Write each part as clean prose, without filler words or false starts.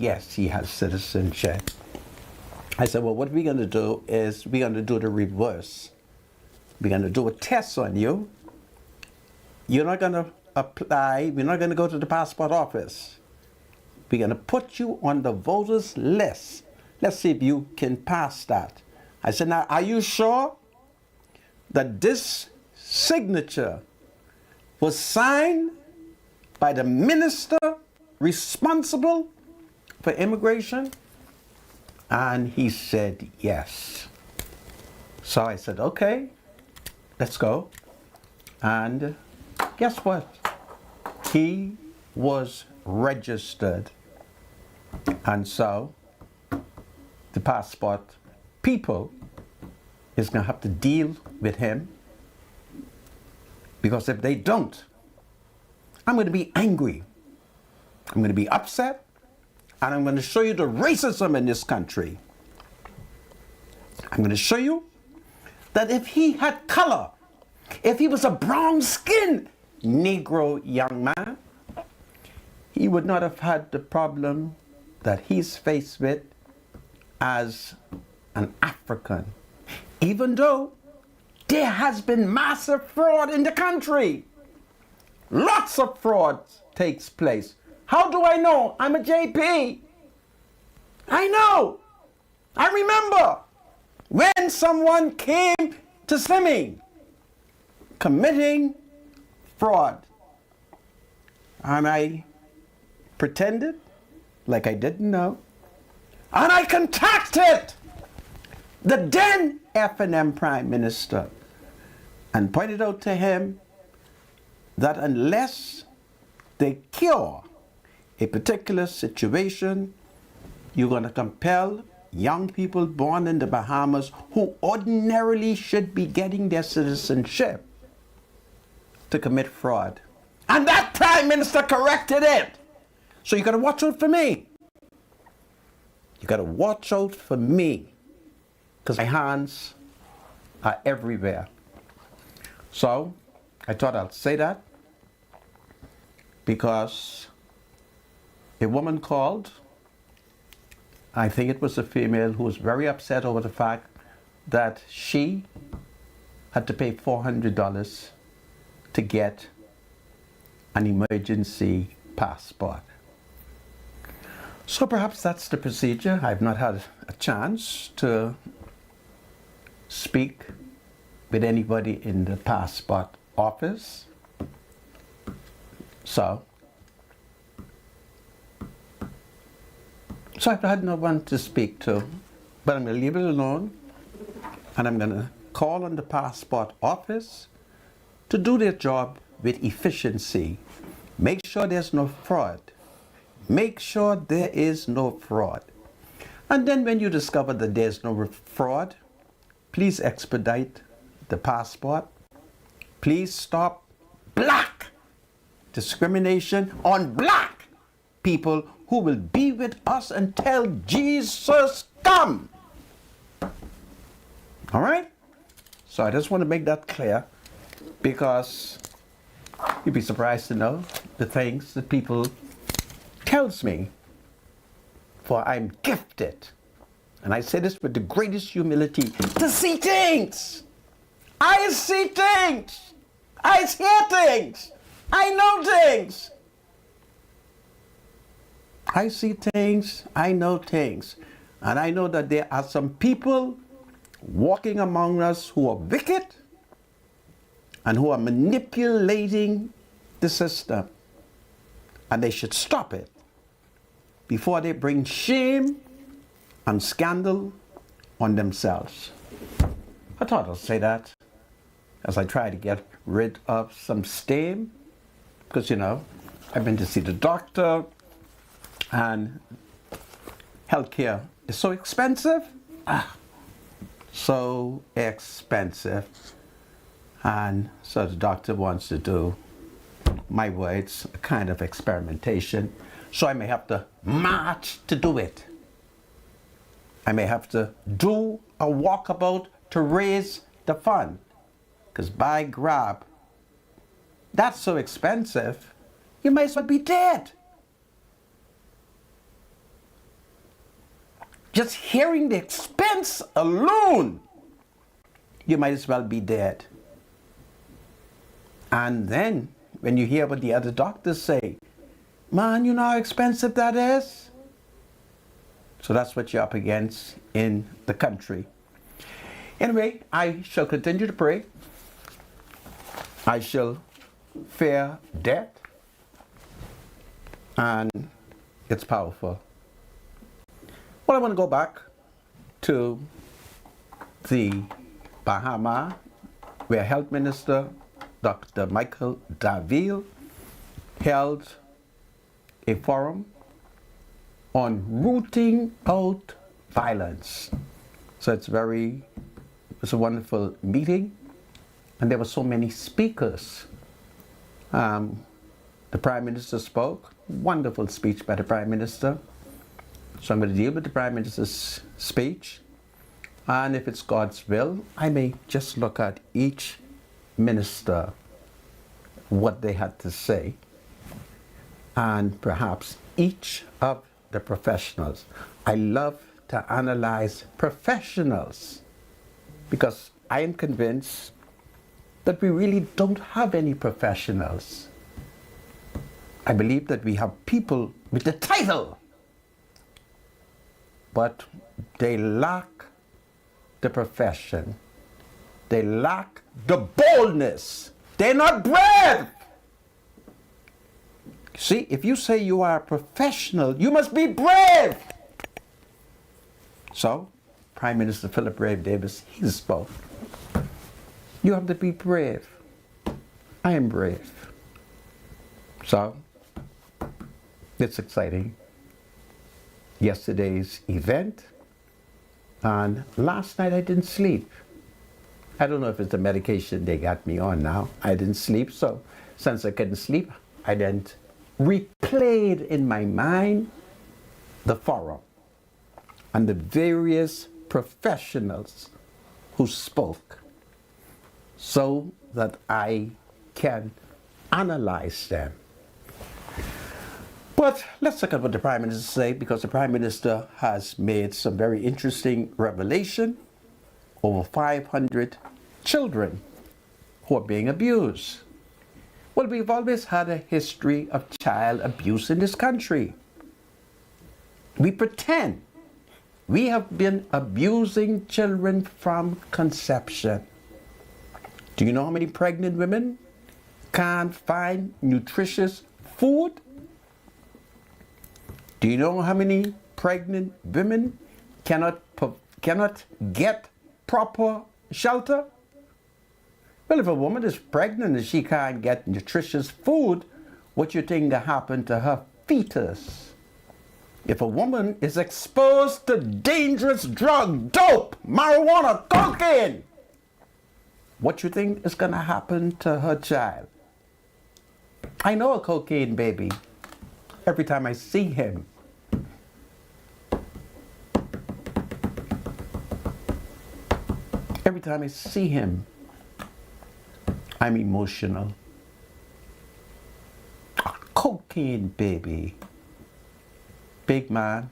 yes, he has citizenship. I said, well, what we're going to do is we're going to do the reverse. We're going to do a test on you. You're not going to apply. We're not going to go to the passport office. We're going to put you on the voters list. Let's see if you can pass that. I said, now, are you sure that this signature was signed by the minister responsible for immigration? And he said, yes. So I said, okay, let's go. And guess what? He was registered. And so the passport people is going to have to deal with him, because if they don't, I'm going to be angry. I'm going to be upset, and I'm going to show you the racism in this country. I'm going to show you that if he had color, if he was a brown-skinned Negro young man, he would not have had the problem that he's faced with as an African. Even though there has been massive fraud in the country. Lots of fraud takes place. How do I know? I'm a JP. I know. I remember when someone came to see me committing fraud, and I pretended like I didn't know, and I contacted the then F&M Prime Minister and pointed out to him that unless they cure a particular situation, you're going to compel young people born in the Bahamas who ordinarily should be getting their citizenship to commit fraud. And that Prime Minister corrected it. So you got to watch out for me. You got to watch out for me, because my hands are everywhere. So I thought I'd say that because a woman called, I think it was a female, who was very upset over the fact that she had to pay $400 to get an emergency passport. So perhaps that's the procedure. I've not had a chance to speak with anybody in the passport office. So I've had no one to speak to, but I'm going to leave it alone, and I'm going to call on the passport office to do their job with efficiency. Make sure there's no fraud. Make sure there is no fraud. And then when you discover that there's no fraud, please expedite the passport. Please stop black discrimination on black people who will be with us until Jesus come. All right? So I just want to make that clear, because you'd be surprised to know the things that people tells me, for I'm gifted, and I say this with the greatest humility, to see things. I see things. I hear things. I know things. I see things. I know things. And I know that there are some people walking among us who are wicked and who are manipulating the system. And they should stop it before they bring shame and scandal on themselves. I thought I'd say that as I try to get rid of some steam, because, you know, I've been to see the doctor, and healthcare is so expensive. So expensive. And so the doctor wants to do, my words, a kind of experimentation. So I may have to march to do it. I may have to do a walkabout to raise the fund. Because by grab, that's so expensive, you might as well be dead. Just hearing the expense alone, you might as well be dead. And then when you hear what the other doctors say, man, you know how expensive that is? So that's what you're up against in the country. Anyway, I shall continue to pray. I shall fear death. And it's powerful. Well, I want to go back to the Bahamas, where Health Minister Dr. Michael Davile held a forum on rooting out violence. So it's a wonderful meeting, and there were so many speakers. The Prime Minister spoke, wonderful speech by the Prime Minister. So I'm going to deal with the Prime Minister's speech, and if it's God's will, I may just look at each minister, what they had to say, and perhaps each of the professionals. I love to analyze professionals because I am convinced that we really don't have any professionals. I believe that we have people with the title, but they lack the profession. They lack the boldness. They're not brave. See, if you say you are a professional, you must be brave. So, Prime Minister Philip Brave Davis, he spoke. You have to be brave. I am brave. So, it's exciting. Yesterday's event, and last night I didn't sleep. I don't know if it's the medication they got me on now. I didn't sleep, so since I couldn't sleep, I then replayed in my mind the forum and the various professionals who spoke so that I can analyze them. But let's look at what the Prime Minister said, because the Prime Minister has made some very interesting revelation. Over 500 children who are being abused. Well, we've always had a history of child abuse in this country. We pretend we have been abusing children from conception. Do you know how many pregnant women can't find nutritious food? Do you know how many pregnant women cannot get proper shelter? Well, if a woman is pregnant and she can't get nutritious food, what you think will happen to her fetus? If a woman is exposed to dangerous drug, dope, marijuana, cocaine, what you think is going to happen to her child? I know a cocaine baby. Every time I see him, I'm emotional. A cocaine baby. Big man.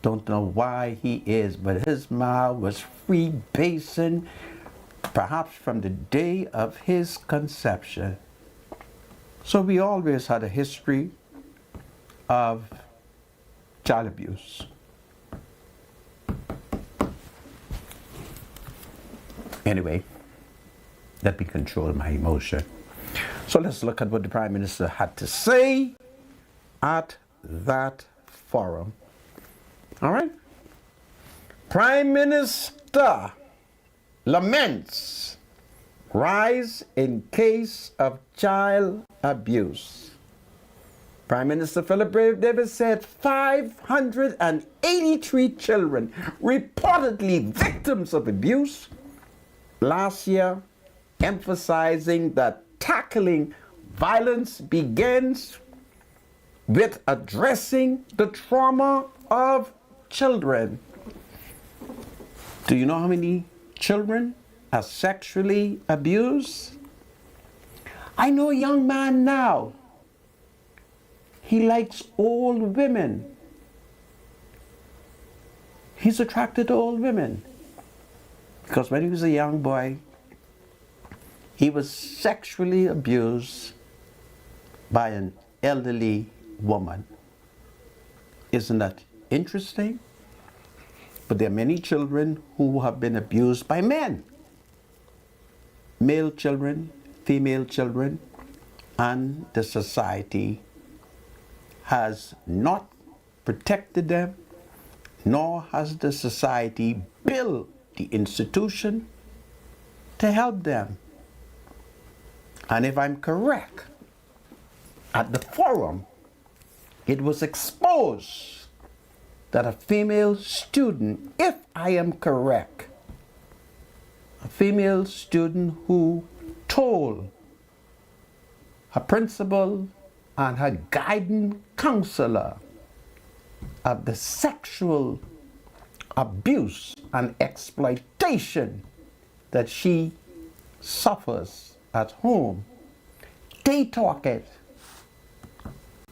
Don't know why he is, but his mom was freebasing, perhaps from the day of his conception. So we always had a history of child abuse. Anyway, let me control my emotion. So let's look at what the Prime Minister had to say at that forum. All right? Prime Minister laments rise in case of child abuse. Prime Minister Philip Brave Davis said 583 children reportedly victims of abuse last year, emphasizing that tackling violence begins with addressing the trauma of children. Do you know how many children are sexually abused? I know a young man now. He likes old women. He's attracted to old women. Because when he was a young boy, he was sexually abused by an elderly woman. Isn't that interesting? But there are many children who have been abused by men. Male children, female children, and the society has not protected them, nor has the society built the institution to help them. And if I'm correct, at the forum, it was exposed that a female student, if I am correct, a female student who told her principal and her guiding counselor of the sexual abuse and exploitation that she suffers at home. They talk it,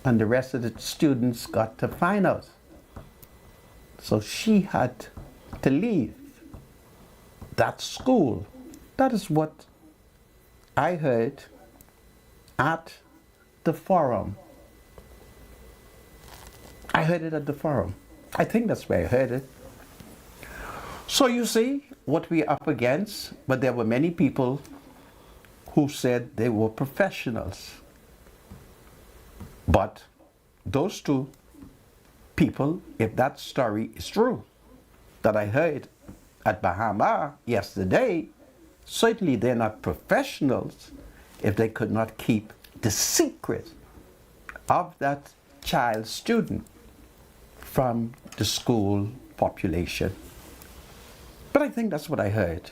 and the rest of the students got to find out. So she had to leave that school. That is what I heard at the forum. I heard it at the forum. I think that's where I heard it. So you see what we're up against, but there were many people who said they were professionals. But those two people, if that story is true, that I heard at Bahama yesterday, certainly they're not professionals if they could not keep the secret of that child student from the school population. But I think that's what I heard.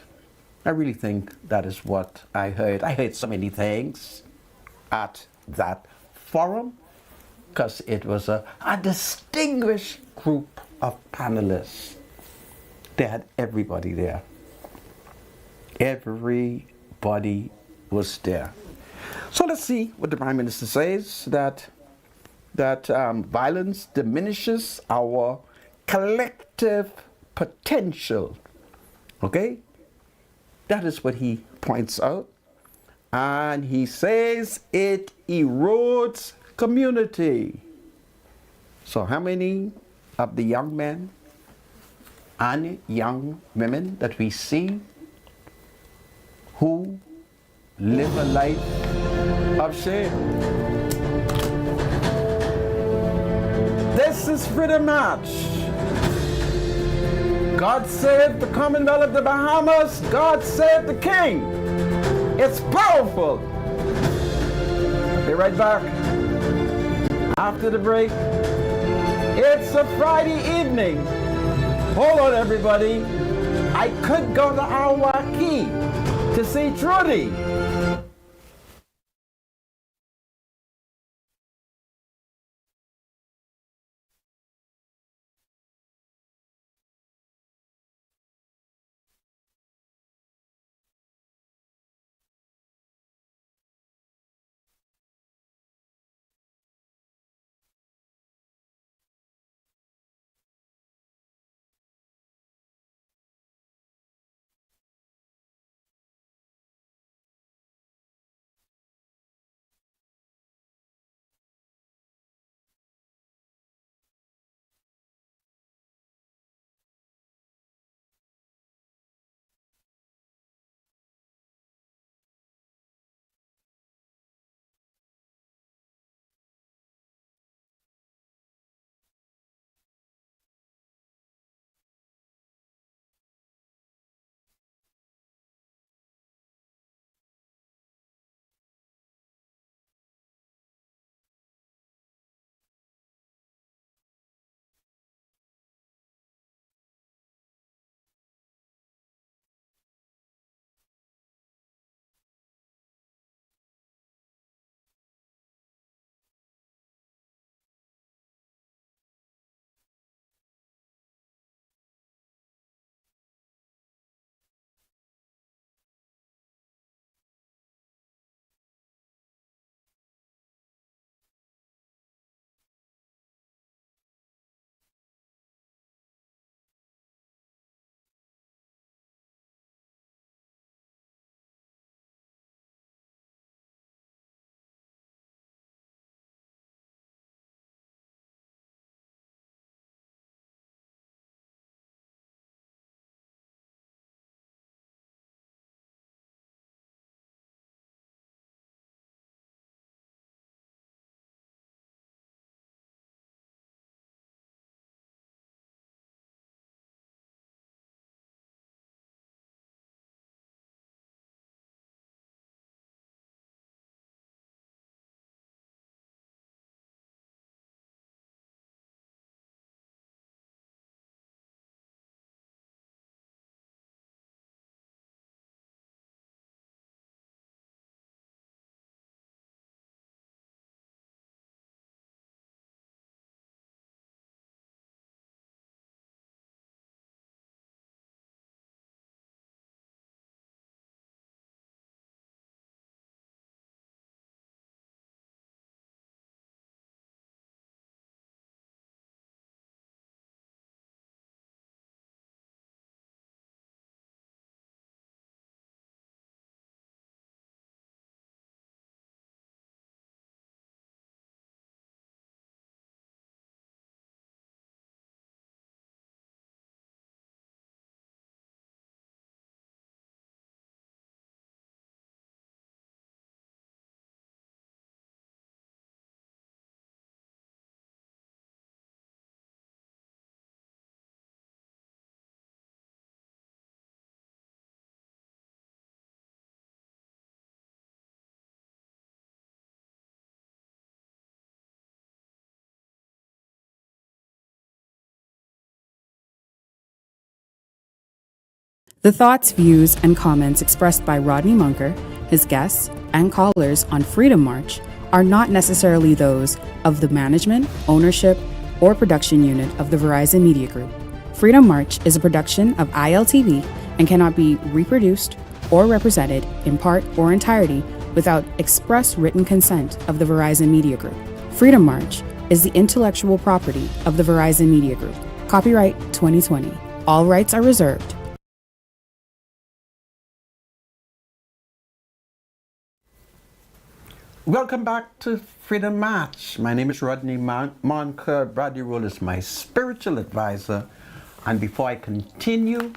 I really think that is what I heard. I heard so many things at that forum because it was a distinguished group of panelists. They had everybody there. Everybody was there. So let's see what the Prime Minister says, that violence diminishes our collective potential. Okay? That is what he points out. And he says it erodes community. So how many of the young men and young women that we see who live a life of shame? This is Freedom March. God save the Commonwealth of the Bahamas. God save the King. It's powerful. I'll be right back after the break. It's a Friday evening. Hold on, everybody. I could go to Hawaii to see Trudy. The thoughts, views, and comments expressed by Rodney Munker, his guests, and callers on Freedom March are not necessarily those of the management, ownership, or production unit of the Verizon Media Group. Freedom March is a production of ILTV and cannot be reproduced or represented in part or entirety without express written consent of the Verizon Media Group. Freedom March is the intellectual property of the Verizon Media Group. Copyright 2020. All rights are reserved. Welcome back to Freedom March. My name is Rodney Munker. Bradley Roll is my spiritual advisor. And before I continue,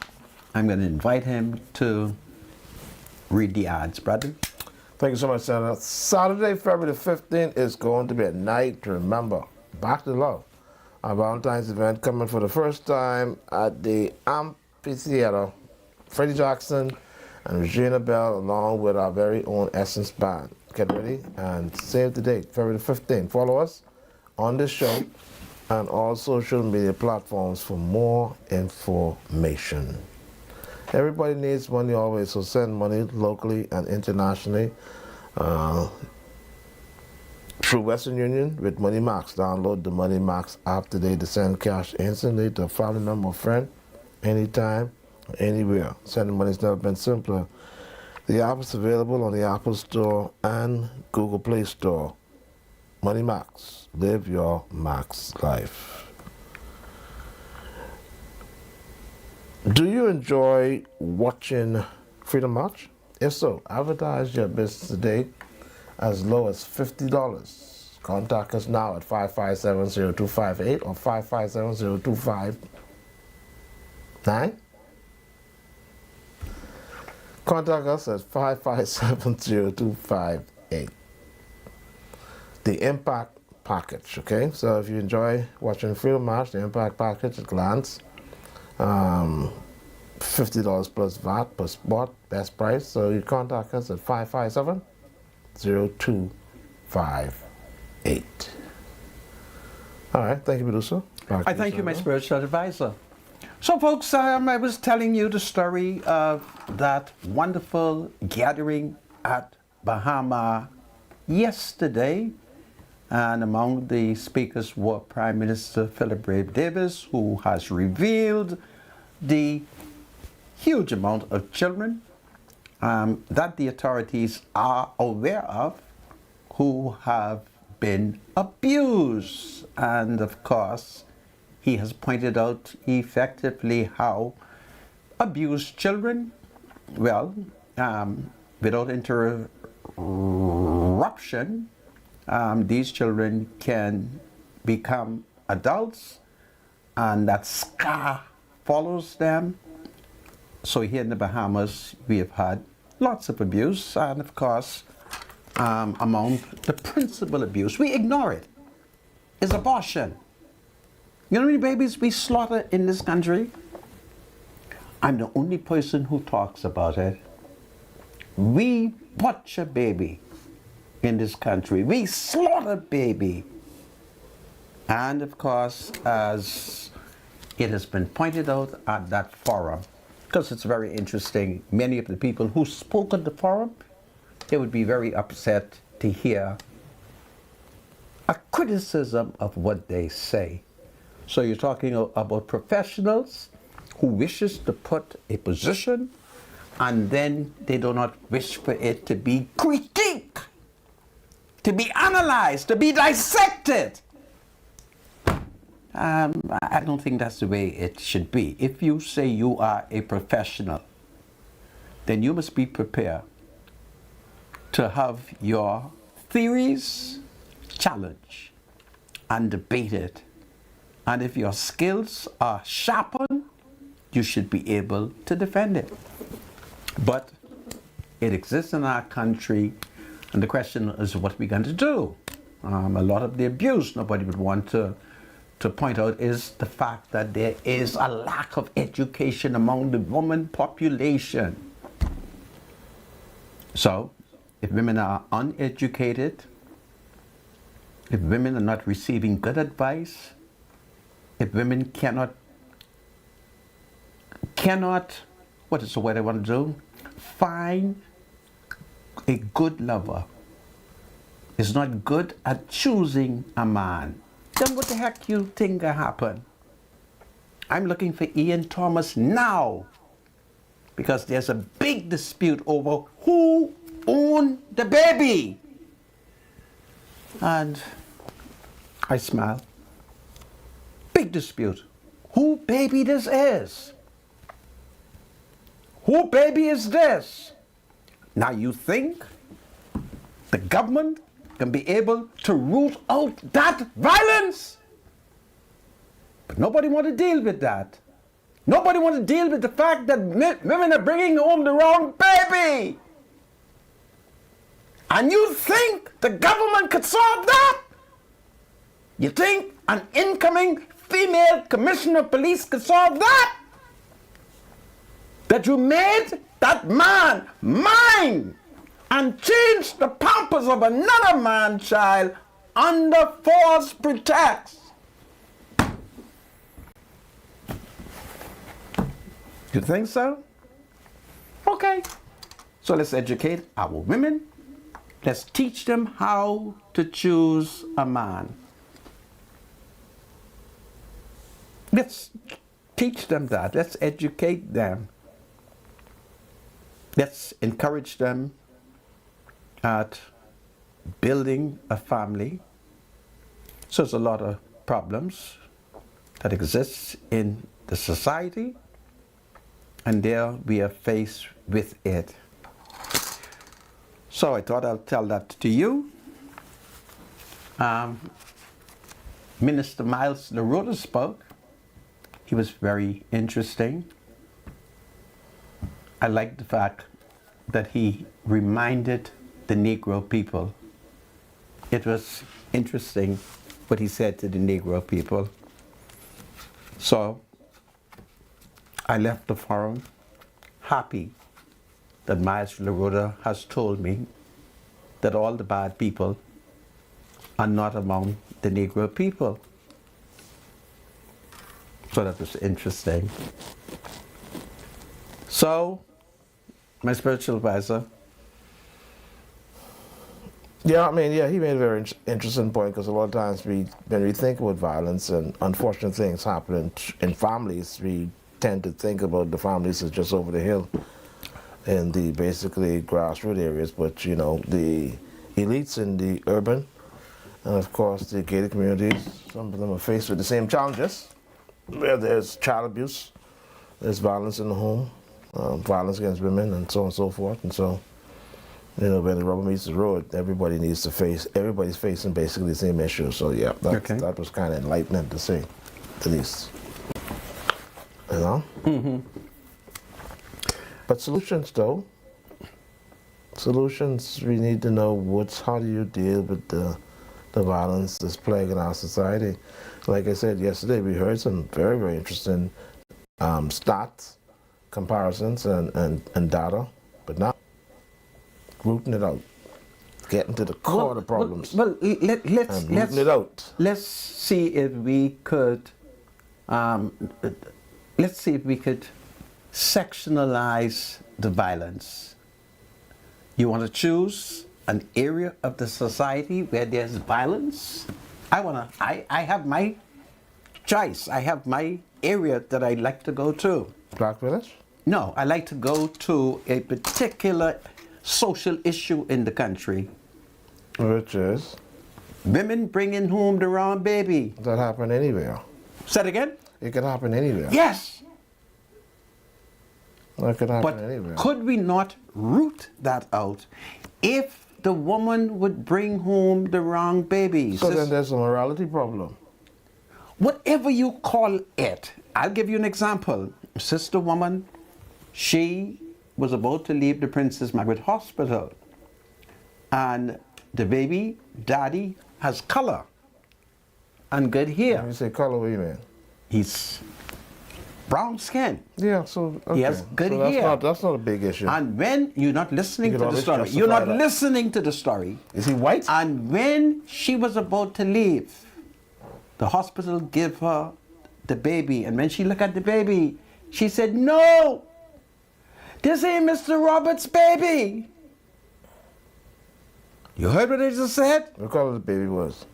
I'm going to invite him to read the ads. Bradley? Thank you so much, Senator. Saturday, February the 15th is going to be a night to remember. Back to Love. Our Valentine's event coming for the first time at the Amphitheater. Freddie Jackson and Regina Bell along with our very own Essence Band. Get ready and save the date, February the 15th. Follow us on this show and all social media platforms for more information. Everybody needs money always, so send money locally and internationally through Western Union with Money Max. Download the Money Max app today to send cash instantly to a family member or friend, anytime, anywhere. Sending money has never been simpler. The app is available on the Apple Store and Google Play Store. Money Max. Live your max life. Do you enjoy watching Freedom March? If so, advertise your business today as low as $50. Contact us now at 557-0258 or 557-0259. Contact us at 557-0258. The Impact Package, okay? So if you enjoy watching Freedom March, the Impact Package at glance, $50 plus VAT per spot, best price. So you contact us at 557-0258. All right, thank you, producer. I thank you, my spiritual advisor. So, folks, I was telling you the story of that wonderful gathering at Bahama yesterday. And among the speakers were Prime Minister Philip Brave Davis, who has revealed the huge amount of children that the authorities are aware of who have been abused. And of course, he has pointed out effectively how abused children, well, without interruption, these children can become adults, and that scar follows them. So here in the Bahamas, we have had lots of abuse, and of course, among the principal abuse, we ignore it, is abortion. You know how many babies we slaughter in this country? I'm the only person who talks about it. We butcher baby in this country. We slaughter baby. And of course, as it has been pointed out at that forum, because it's very interesting, many of the people who spoke at the forum, they would be very upset to hear a criticism of what they say. So you're talking about professionals who wishes to put a position and then they do not wish for it to be critiqued, to be analyzed, to be dissected. I don't think that's the way it should be. If you say you are a professional, then you must be prepared to have your theories challenged and debated. And if your skills are sharpened, you should be able to defend it. But it exists in our country, and the question is what we're going to do. A lot of the abuse nobody would want to point out is the fact that there is a lack of education among the woman population. So, if women are uneducated, if women are not receiving good advice, if women cannot what is what I want to do? Find a good lover. Is not good at choosing a man. Then what the heck you think will happen? I'm looking for Ian Thomas now because there's a big dispute over who owned the baby. And I smile. Big dispute. Who baby this is? Who baby is this? Now you think the government can be able to root out that violence? But nobody want to deal with that. Nobody want to deal with the fact that women are bringing home the wrong baby. And you think the government could solve that? You think an incoming female commissioner of police could solve that? That you made that man mine and changed the pampers of another man's child under false pretext. You think so? Okay. So let's educate our women. Let's teach them how to choose a man. Let's teach them that. Let's educate them. Let's encourage them at building a family. So there's a lot of problems that exist in the society, and there we are faced with it. So I thought I'll tell that to you. Minister Miles LaRota spoke. He was very interesting. I like the fact that he reminded the Negro people. It was interesting what he said to the Negro people. So I left the forum happy that Miles LaRota has told me that all the bad people are not among the Negro people. So that was interesting. So, my spiritual advisor. Yeah, I mean, he made a very interesting point, because a lot of times when we think about violence and unfortunate things happening in families, we tend to think about the families as just over the hill in the basically grassroots areas, but you know, the elites in the urban and of course the gated communities, some of them are faced with the same challenges, where there's child abuse, there's violence in the home, violence against women, and so on and so forth. And so, you know, when the rubber meets the road, everybody's facing basically the same issue. So yeah, that was kind of enlightening to see, at least. You know? Mm-hmm. But solutions, though. Solutions, we need to know how do you deal with the violence that's plaguing our society. Like I said yesterday, we heard some very, very interesting stats, comparisons, and data, but not rooting it out, getting to the core of the problems. Let's see if we could. Let's see if we could sectionalize the violence. You want to choose an area of the society where there's violence? I have my choice. I have my area that I like to go to. Black Village? No, I like to go to a particular social issue in the country. Which is? Women bringing home the wrong baby. That happen anywhere. Say it again? It could happen anywhere. Yes. That could happen But anywhere. could we not root that out if the woman would bring home the wrong baby? So then there's a morality problem. Whatever you call it. I'll give you an example. Sister woman, she was about to leave the Princess Margaret Hospital. And the baby daddy has color and good hair. When you say color, what do you mean? He's brown skin. Yeah, so okay. He has good so hair. That's not a big issue. And when you're not listening You to can the always story, you're not justify that. listening to the story. Is he white? And when she was about to leave, the hospital gave her the baby. And when she looked at the baby, she said, "No, This ain't Mr. Roberts' baby. You heard what I just said? What color the baby was?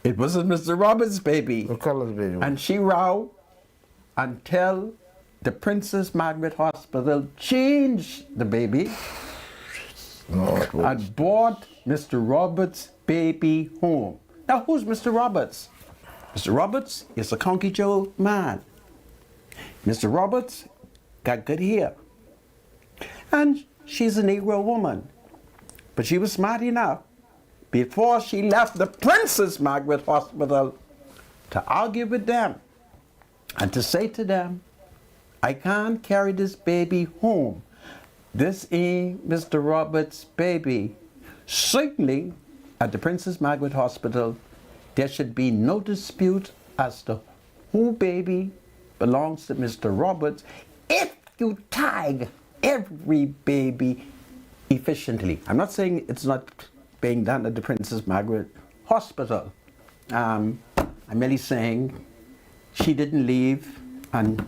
It wasn't Mr. Roberts' baby. What color the baby was? And she rowed until the Princess Margaret Hospital changed the baby No, it was. and brought Mr. Roberts' baby home. Now, who's Mr. Roberts? Mr. Roberts is a Conky Joe man. Mr. Roberts got good hair. And she's a Negro woman. But she was smart enough before she left the Princess Margaret Hospital to argue with them and to say to them, I can't carry this baby home. This ain't Mr. Roberts' baby. Certainly, at the Princess Margaret Hospital, there should be no dispute as to who baby belongs to Mr. Roberts if you tag every baby efficiently. I'm not saying it's not being done at the Princess Margaret Hospital. I'm merely saying she didn't leave, and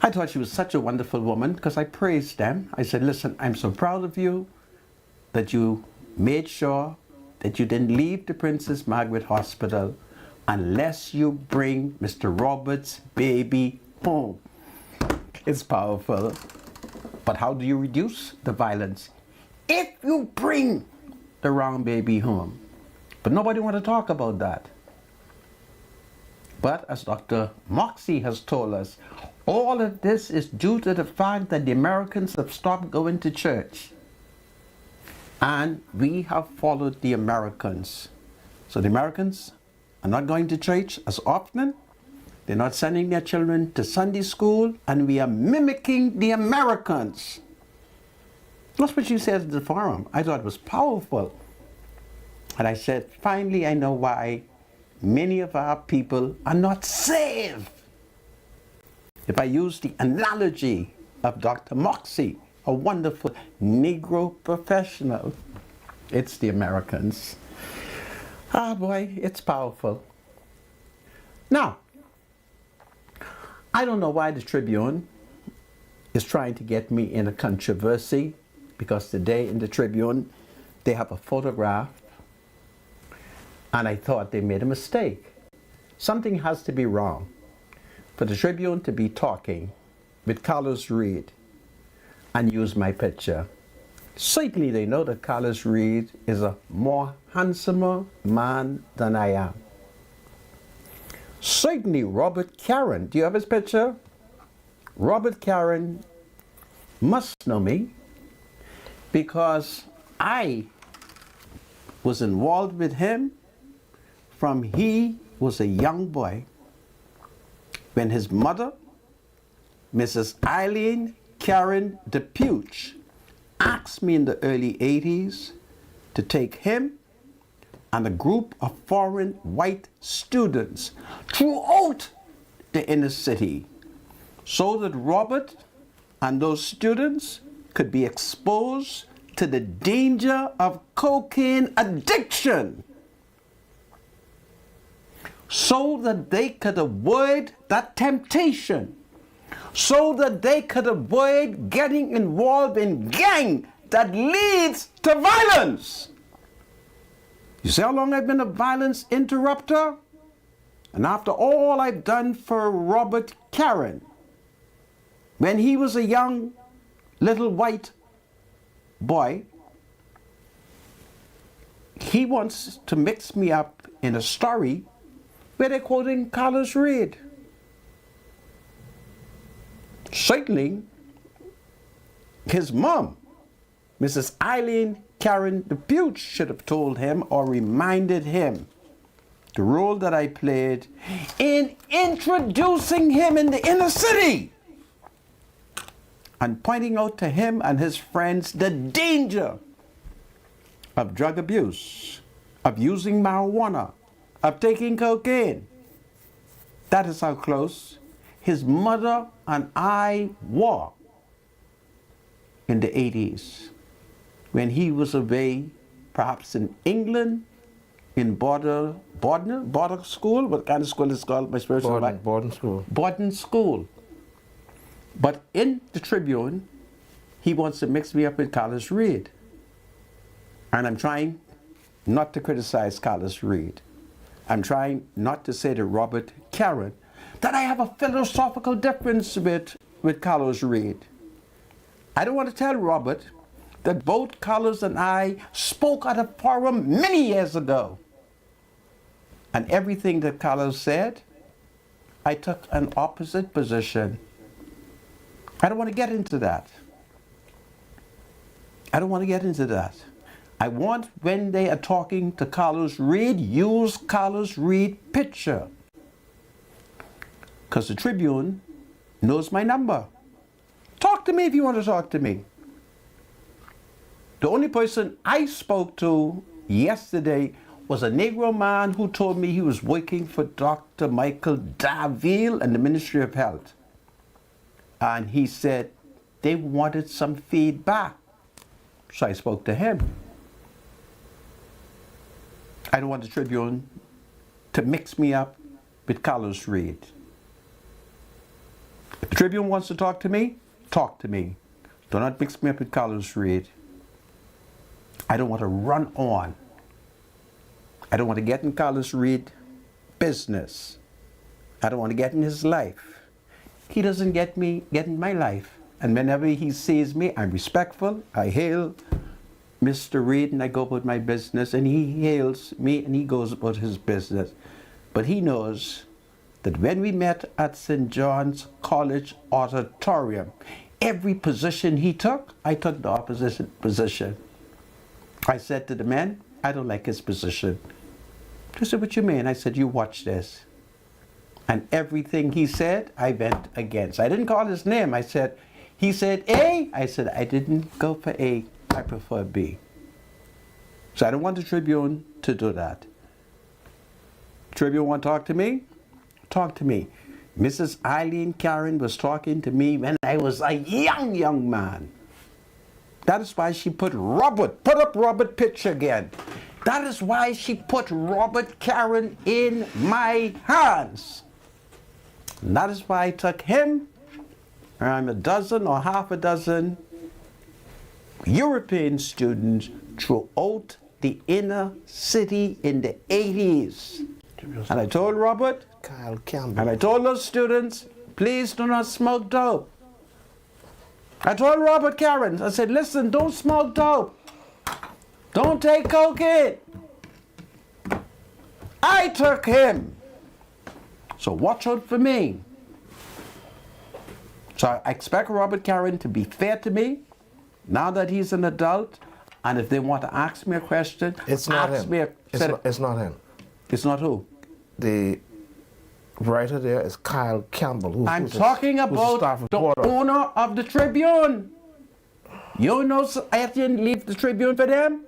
I thought she was such a wonderful woman because I praised them. I said, listen, I'm so proud of you that you made sure that you didn't leave the Princess Margaret Hospital unless you bring Mr. Roberts' baby home. It's powerful. But how do you reduce the violence? If you bring the wrong baby home. But nobody want to talk about that. But as Dr. Moxie has told us, all of this is due to the fact that the Americans have stopped going to church. And we have followed the Americans. So the Americans are not going to church as often. They're not sending their children to Sunday school, and we are mimicking the Americans. That's what you said at the forum. I thought it was powerful. And I said, finally, I know why many of our people are not saved. If I use the analogy of Dr. Moxie, a wonderful Negro professional, it's the Americans. Ah, boy, it's powerful. Now, I don't know why the Tribune is trying to get me in a controversy, because today in the Tribune, they have a photograph, and I thought they made a mistake. Something has to be wrong for the Tribune to be talking with Carlos Reed and use my picture. Certainly they know that Carlos Reed is a more handsomer man than I am. Certainly Robert Karen, do you have his picture? Robert Karen must know me because I was involved with him from he was a young boy when his mother, Mrs. Eileen Karen DePuch, asked me in the early 80s to take him and a group of foreign white students throughout the inner city so that Robert and those students could be exposed to the danger of cocaine addiction so that they could avoid that temptation, so that they could avoid getting involved in gang that leads to violence. You see how long I've been a violence interrupter? And after all I've done for Robert Karen, when he was a young little white boy, he wants to mix me up in a story where they're quoting Carlos Reed. Certainly, his mom, Mrs. Eileen Karen DePuch, should have told him or reminded him the role that I played in introducing him in the inner city and pointing out to him and his friends the danger of drug abuse, of using marijuana, of taking cocaine. That is how close his mother and I were in the 80s when he was away, perhaps in England, in border school. What kind of school is it called? My spiritual Boarding school. Boarding school. But in the Tribune, he wants to mix me up with Carlos Reed. And I'm trying not to criticize Carlos Reed. I'm trying not to say to Robert Karen that I have a philosophical difference with Carlos Reed. I don't want to tell Robert that both Carlos and I spoke at a forum many years ago. And everything that Carlos said, I took an opposite position. I don't want to get into that. I don't want to get into that. I want, when they are talking to Carlos Reed, use Carlos Reed picture. Because the Tribune knows my number. Talk to me if you want to talk to me. The only person I spoke to yesterday was a Negro man who told me he was working for Dr. Michael Davile and the Ministry of Health. And he said they wanted some feedback. So I spoke to him. I don't want the Tribune to mix me up with Carlos Reed. If the Tribune wants to talk to me, talk to me. Do not mix me up with Carlos Reed. I don't want to run on. I don't want to get in Carlos Reed business. I don't want to get in his life. He doesn't get in my life. And whenever he sees me, I'm respectful. I hail Mr. Reed and I go about my business, and he hails me and he goes about his business. But he knows that when we met at St. John's College Auditorium, every position he took, I took the opposite position. I said to the men, I don't like his position. They said, what you mean? I said, you watch this. And everything he said, I went against. I didn't call his name. I said, he said A. I said, I didn't go for A. I prefer B. So I don't want the Tribune to do that. Tribune want to talk to me? Talk to me. Mrs. Eileen Karen was talking to me when I was a young man. That is why she put up Robert picture again. That is why she put Robert Karen in my hands. And that is why I took him, and a dozen or half a dozen European students throughout the inner city in the 80s. And I told Robert, Kyle Campbell. and I told those students, please do not smoke dope. I told Robert Karen, I said, listen, don't smoke dope. Don't take cocaine. I took him. So watch out for me. So I expect Robert Karen to be fair to me now that he's an adult. And if they want to ask me a question, It's not ask him. me It's not him. It's not who? The writer there is Kyle Campbell. I'm talking who's a about staff the reporter. owner of the Tribune. You know I didn't leave the Tribune for them?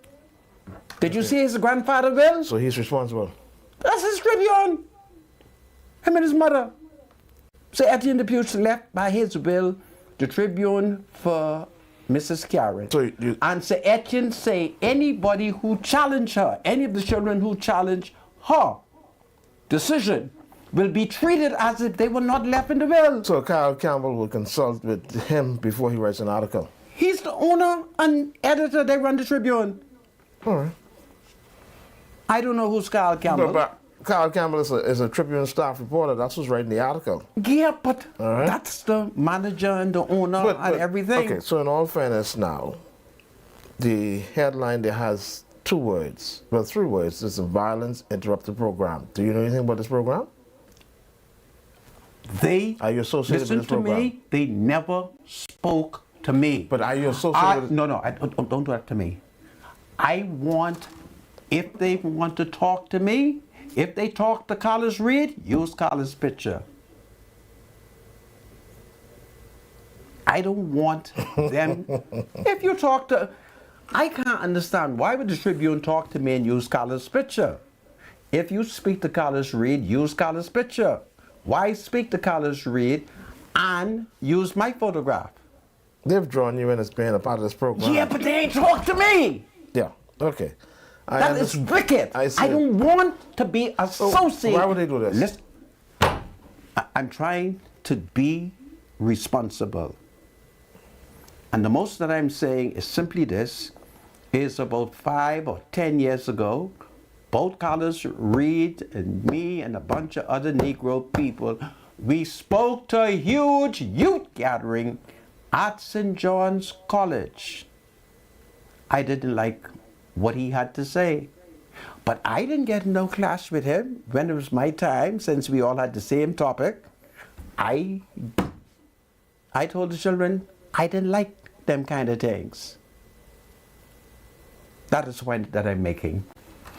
Did you see his grandfather will? So he's responsible. That's his Tribune. Him and his mother. So Etienne Depute left by his will the Tribune for Mrs. Karen. So you- And Sir Etienne say anybody who challenge her, any of the children who challenge her decision will be treated as if they were not left in the will. So Kyle Campbell will consult with him before he writes an article. He's the owner and editor. They run the Tribune. All right. I don't know who's Kyle Campbell. But Kyle Campbell is a Tribune staff reporter. That's who's writing the article. Yeah, but All right. that's the manager and the owner and everything. Okay, so in all fairness now, the headline there has two words. Well, three words. It's a violence interrupted program. Do you know anything about this program? They Are you associated listen with this to program? me. They never spoke to me. But are you associated with No, don't do that to me. I want, if they want to talk to me, if they talk to Carlos Reed, use Carlos' picture. I don't want them. If you talk to, I can't understand why would the Tribune talk to me and use Carlos' picture. If you speak to Carlos Reed, use Carlos' picture. Why speak to Carlos Reed and use my photograph? They've drawn you in as being a part of this program. Yeah, but they ain't talk to me. Yeah, okay. That is wicked. I see. I don't want to be associated. why would they do this? Listen, I'm trying to be responsible. And the most that I'm saying is simply this, is about 5 or 10 years ago, both Carlos Reed and me and a bunch of other Negro people, we spoke to a huge youth gathering at St. John's College. I didn't like what he had to say, but I didn't get no clash with him when it was my time, since we all had the same topic. I told the children I didn't like them kind of things. That is the point that I'm making.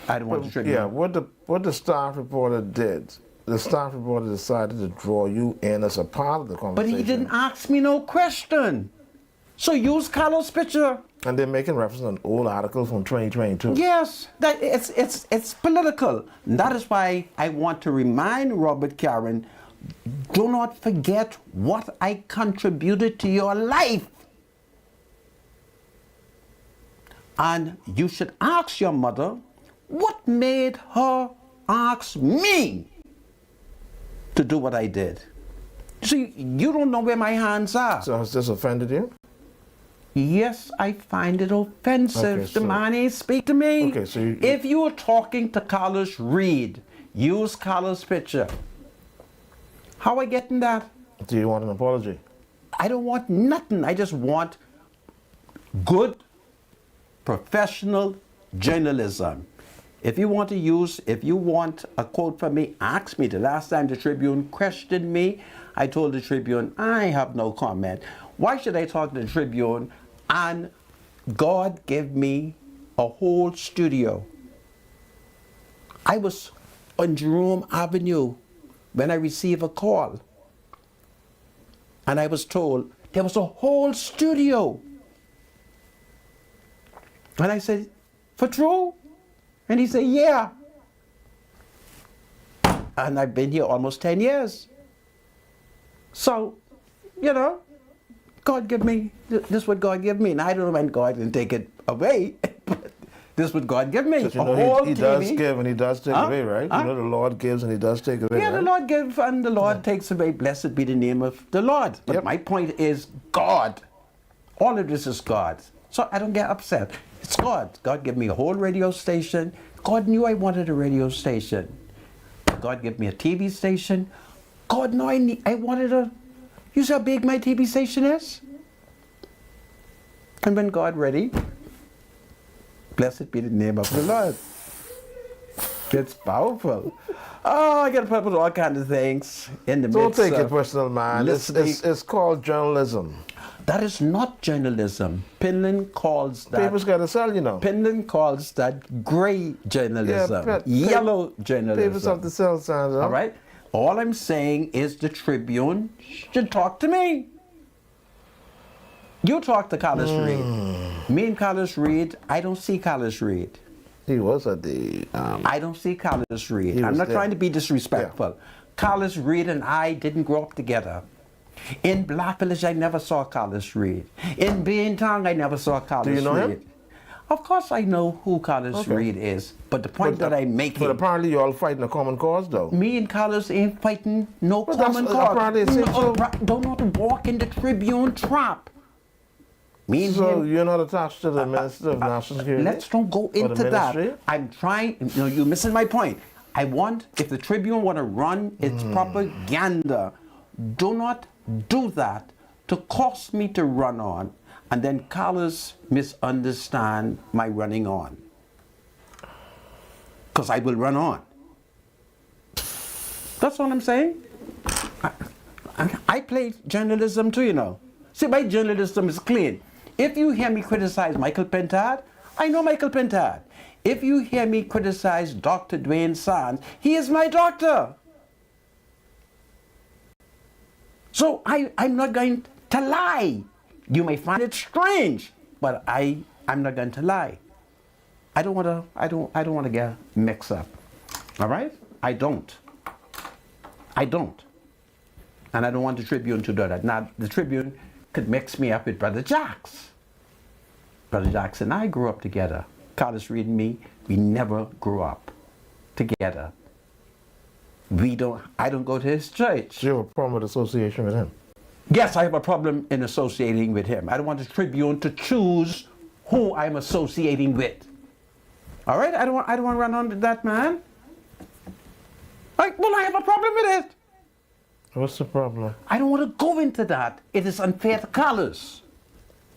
I don't want to trigger. Yeah, what the staff reporter did, the staff reporter decided to draw you in as a part of the But conversation. he didn't ask me no question. So use Carlos' picture. And they're making reference to an old article from 2022. Yes, that it's political. And that is why I want to remind Robert Karen, do not forget what I contributed to your life. And you should ask your mother, what made her ask me to do what I did? See, you don't know where my hands are. So has this offended you? Yes, I find it offensive. Okay, The so- man ain't speak to me. Okay, so you- if you were talking to Carlos Reed, use Carlos' picture. How I getting that? Do you want an apology? I don't want nothing. I just want good professional journalism. If you want a quote from me, ask me. The last time the Tribune questioned me, I told the Tribune, I have no comment. Why should I talk to the Tribune? And God gave me a whole studio. I was on Jerome Avenue when I received a call. And I was told there was a whole studio. And I said, for true? And he said, yeah. And I've been here almost 10 years. So, you know, God give me, this is what God give me. And I don't know when God can take it away, but this is what God give me. But you A know, whole he does TV. give and he does take Huh? away, right? Huh? You know, the Lord gives and he does take away, Yeah, right? the Lord gives and the Lord takes away. Blessed be the name of the Lord. But Yep. my point is God. All of this is God. So I don't get upset. It's God. God gave me a whole radio station. God knew I wanted a radio station. God gave me a TV station. God knew I wanted a... You see how big my TV station is? And when God ready, blessed be the name of the Lord. It's powerful. Oh, I got to put up with all kinds of things in the Don't midst take it of personal, man. listening. It's called journalism. That is not journalism. Pinland calls that... Papers got to sell, you know. Pinland calls that gray journalism, Yeah, yellow journalism. Papers have to sell, Sandra. All right? All I'm saying is the Tribune should talk to me. You talk to Carlos Reed. Me and Carlos Reed, I don't see Carlos Reed. He was at the... I don't see Carlos Reed. He I'm was not there. trying to be disrespectful. Carlos Reed and I didn't grow up together. In Black Village, I never saw Carlos Reed. In Beantang, I never saw Carlos Reed. Do you know him? Of course I know who Carlos Okay. Reed is. But the point that I'm making, But apparently you all fighting a common cause, though. me and Carlos ain't fighting no But that's- common cause. apparently it seems so. Do not walk in the Tribune trap. Me and So him, you're not attached to the Minister of National Security? let's don't go Or the into that. ministry? I'm trying, you're missing my point. I want, if the Tribune want to run its propaganda, do not do that to cause me to run on. And then Carlos misunderstand my running on. Because I will run on. That's what I'm saying. I play journalism too, you know. See, my journalism is clean. If you hear me criticize Michael Pentard, I know Michael Pentard. If you hear me criticize Dr. Dwayne Sands, he is my doctor. So I'm not going to lie. You may find it strange, but I'm not going to lie. I don't want to get mixed up. All right? I don't. And I don't want the Tribune to do that. Now, the Tribune could mix me up with Brother Jacks. Brother Jacks and I grew up together. Carlos Reed and me, we never grew up together. I don't go to his church. Do you have a problem with association with him? Yes, I have a problem in associating with him. I don't want the Tribune to choose who I'm associating with. All right? I don't want to run on to that man. Well, I have a problem with it. What's the problem? I don't want to go into that. It is unfair to Carlos.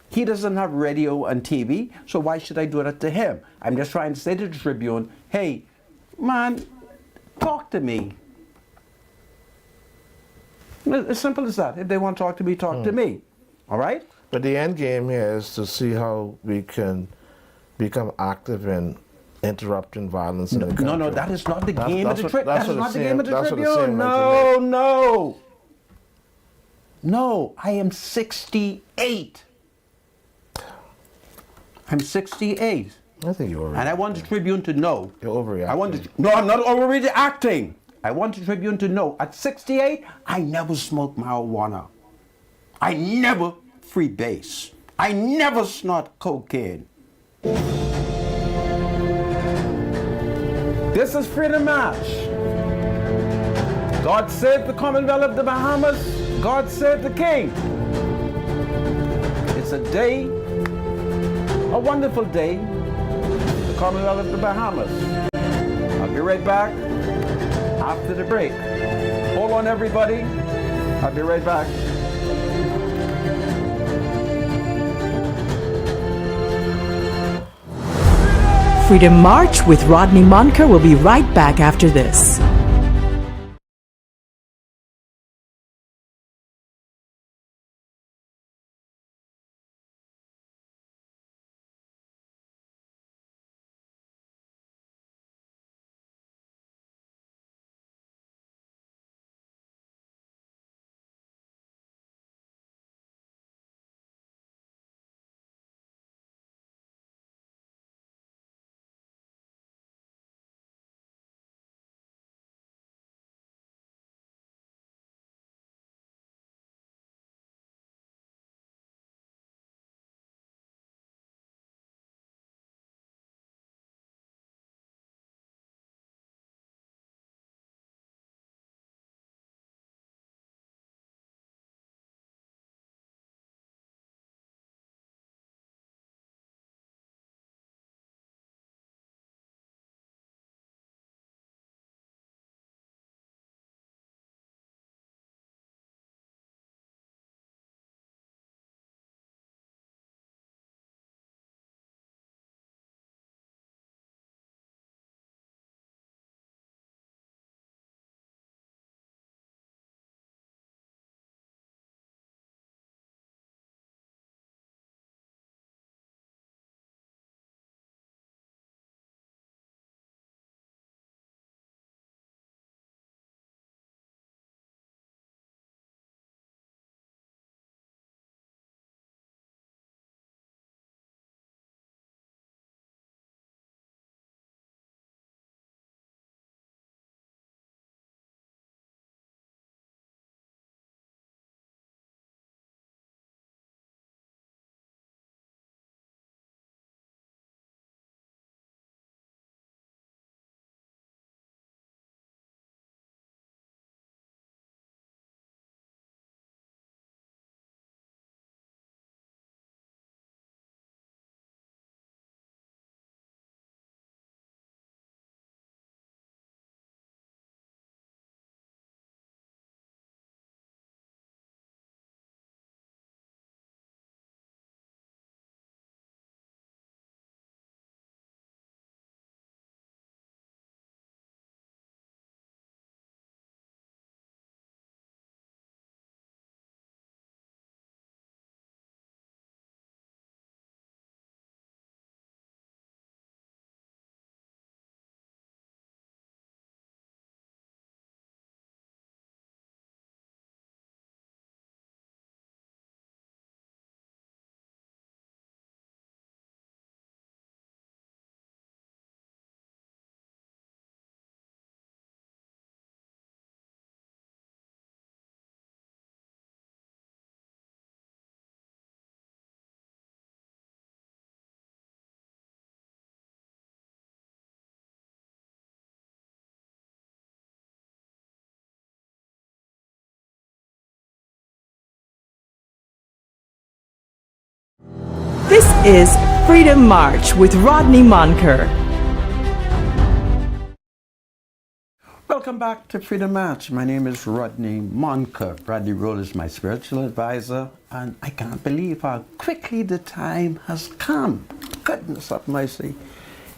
He doesn't have radio and TV, so why should I do that to him? I'm just trying to say to the Tribune, hey, man, talk to me. As simple as that. If they want to talk to me, talk to me. All right? But the end game here is to see how we can become active in interrupting violence in the country. No, that is not the game of the Tribune. That's That is what not the it game of seems- the that's what it Tribune. seems like to me. No. No, I am 68. I'm 68. I think you're And I want the Tribune to know. You're overreacting. No, I'm not overreacting. I want the Tribune to know. At 68, I never smoked marijuana. I never freebase. I never snort cocaine. This is Freedom March. God save the Commonwealth of the Bahamas. God save the King. It's a day, a wonderful day, the Commonwealth of the Bahamas. I'll be right back after the break. Hold on, everybody. I'll be right back. Freedom March with Rodney Monker will be right back after this. This is Freedom March with Rodney Monker. Welcome back to Freedom March. My name is Rodney Monker. Bradley Roll is my spiritual advisor, and I can't believe how quickly the time has come. Goodness of mercy.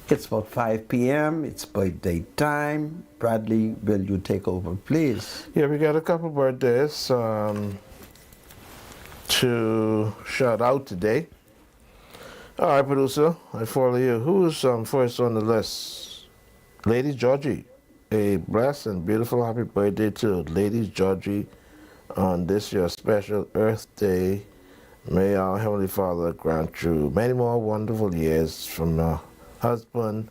It's about 5 p.m. It's birthday time. Bradley, will you take over, please? Yeah, we got a couple birthdays to shout out today. All right, producer, I follow you. Who's first on the list? Lady Georgie. A blessed and beautiful happy birthday to Lady Georgie on this your special Earth Day. May our Heavenly Father grant you many more wonderful years from her husband,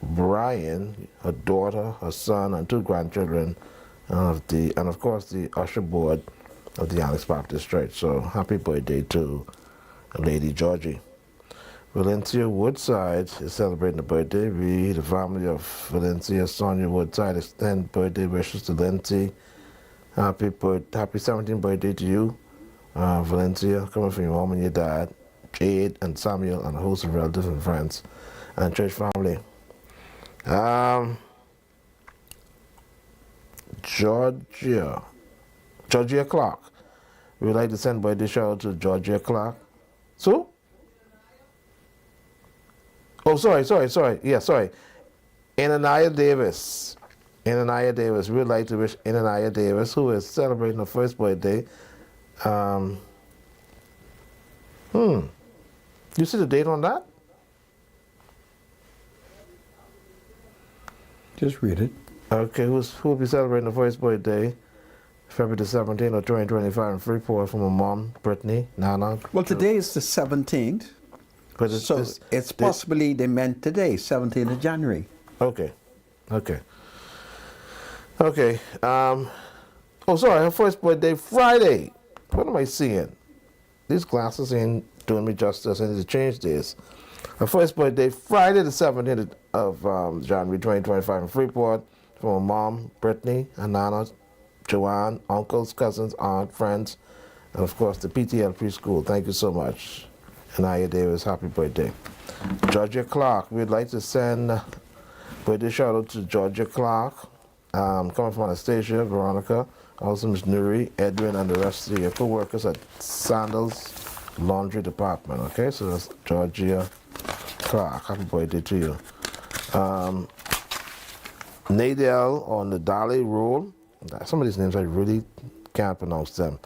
Brian, her daughter, her son, and 2 grandchildren, and of course the usher board of the Alex Baptist Church. So happy birthday to Lady Georgie. Valencia Woodside is celebrating a birthday. We, the family of Valencia, Sonia Woodside, extend birthday wishes to Lindsay. Happy 17th birthday to you, Valencia, coming from your mom and your dad, Jade and Samuel, and a host of relatives and friends and church family. Georgia Clark. We would like to send birthday shout out to Georgia Clark. So? Oh, sorry. Yeah, sorry. Anania Davis. We would like to wish Anania Davis, who is celebrating her first birthday. You see the date on that? Just read it. Okay, who will be celebrating the first birthday? February the 17th of 2025 in Freeport from her mom, Brittany, Nana. Well, today is the 17th. But So it's possibly they meant today, 17th of January. Okay. Oh, sorry, her first birthday Friday. What am I seeing? These glasses ain't doing me justice. I need to change this. Her first birthday Friday the 17th of January 2025 in Freeport from her mom, Brittany, and Nana, Joanne, uncles, cousins, aunt, friends, and of course the PTL preschool. Thank you so much. Anaya Davis, happy birthday. Georgia Clark, we'd like to send birthday shout out to Georgia Clark, coming from Anastasia, Veronica, also Ms. Nuri, Edwin, and the rest of your co-workers at Sandals Laundry Department. Okay, so that's Georgia Clark. Happy birthday to you. Nadel on the Dali Roll. Some of these names I really can't pronounce them.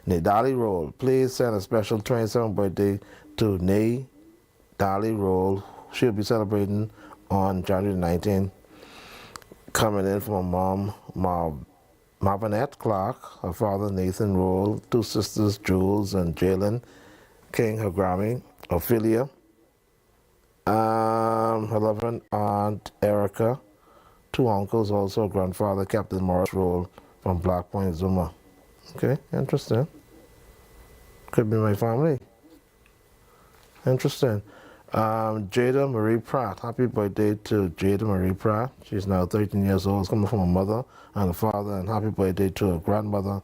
Nadali Roll. Please send a special 27th birthday to Nay Dali Roll. She'll be celebrating on January 19th. Coming in from her mom, Marvinette Clark, her father Nathan Roll, 2 sisters Jules and Jalen King, her Grammy, Ophelia, her loving aunt Erica, 2 uncles, also grandfather Captain Morris Roll from Black Point, Zuma. Okay, interesting. Could be my family. Interesting. Jada Marie Pratt. Happy birthday to Jada Marie Pratt. She's now 13 years old. It's coming from her mother and her father. And happy birthday to her grandmother,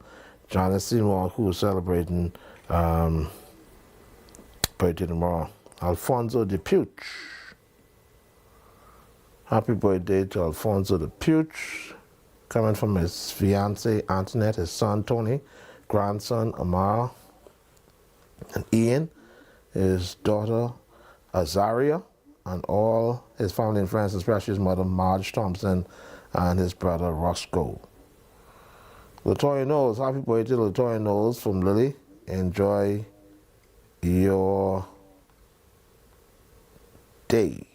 Janice Seymour, who is celebrating birthday tomorrow. Alfonso DePuch. Happy birthday to Alfonso DePuch. Coming from his fiancée Antoinette, his son Tony, grandson Amar, and Ian, his daughter Azaria, and all his family and friends, especially his mother Marge Thompson and his brother Roscoe. Latoya Knowles, happy birthday to Latoya Knowles from Lily. Enjoy your day.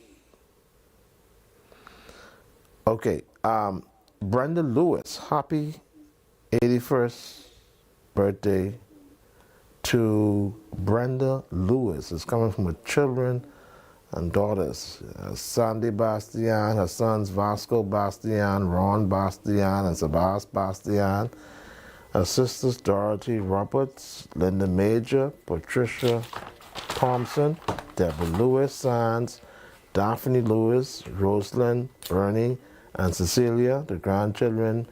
Okay, Brenda Lewis, happy 81st birthday to Brenda Lewis. It's coming from her children and daughters. Sandy Bastian, her sons Vasco Bastian, Ron Bastian, and Sebas Bastian. Her sisters Dorothy Roberts, Linda Major, Patricia Thompson, Deborah Lewis Sands, Daphne Lewis, Rosalind, Bernie, and Cecilia, the grandchildren,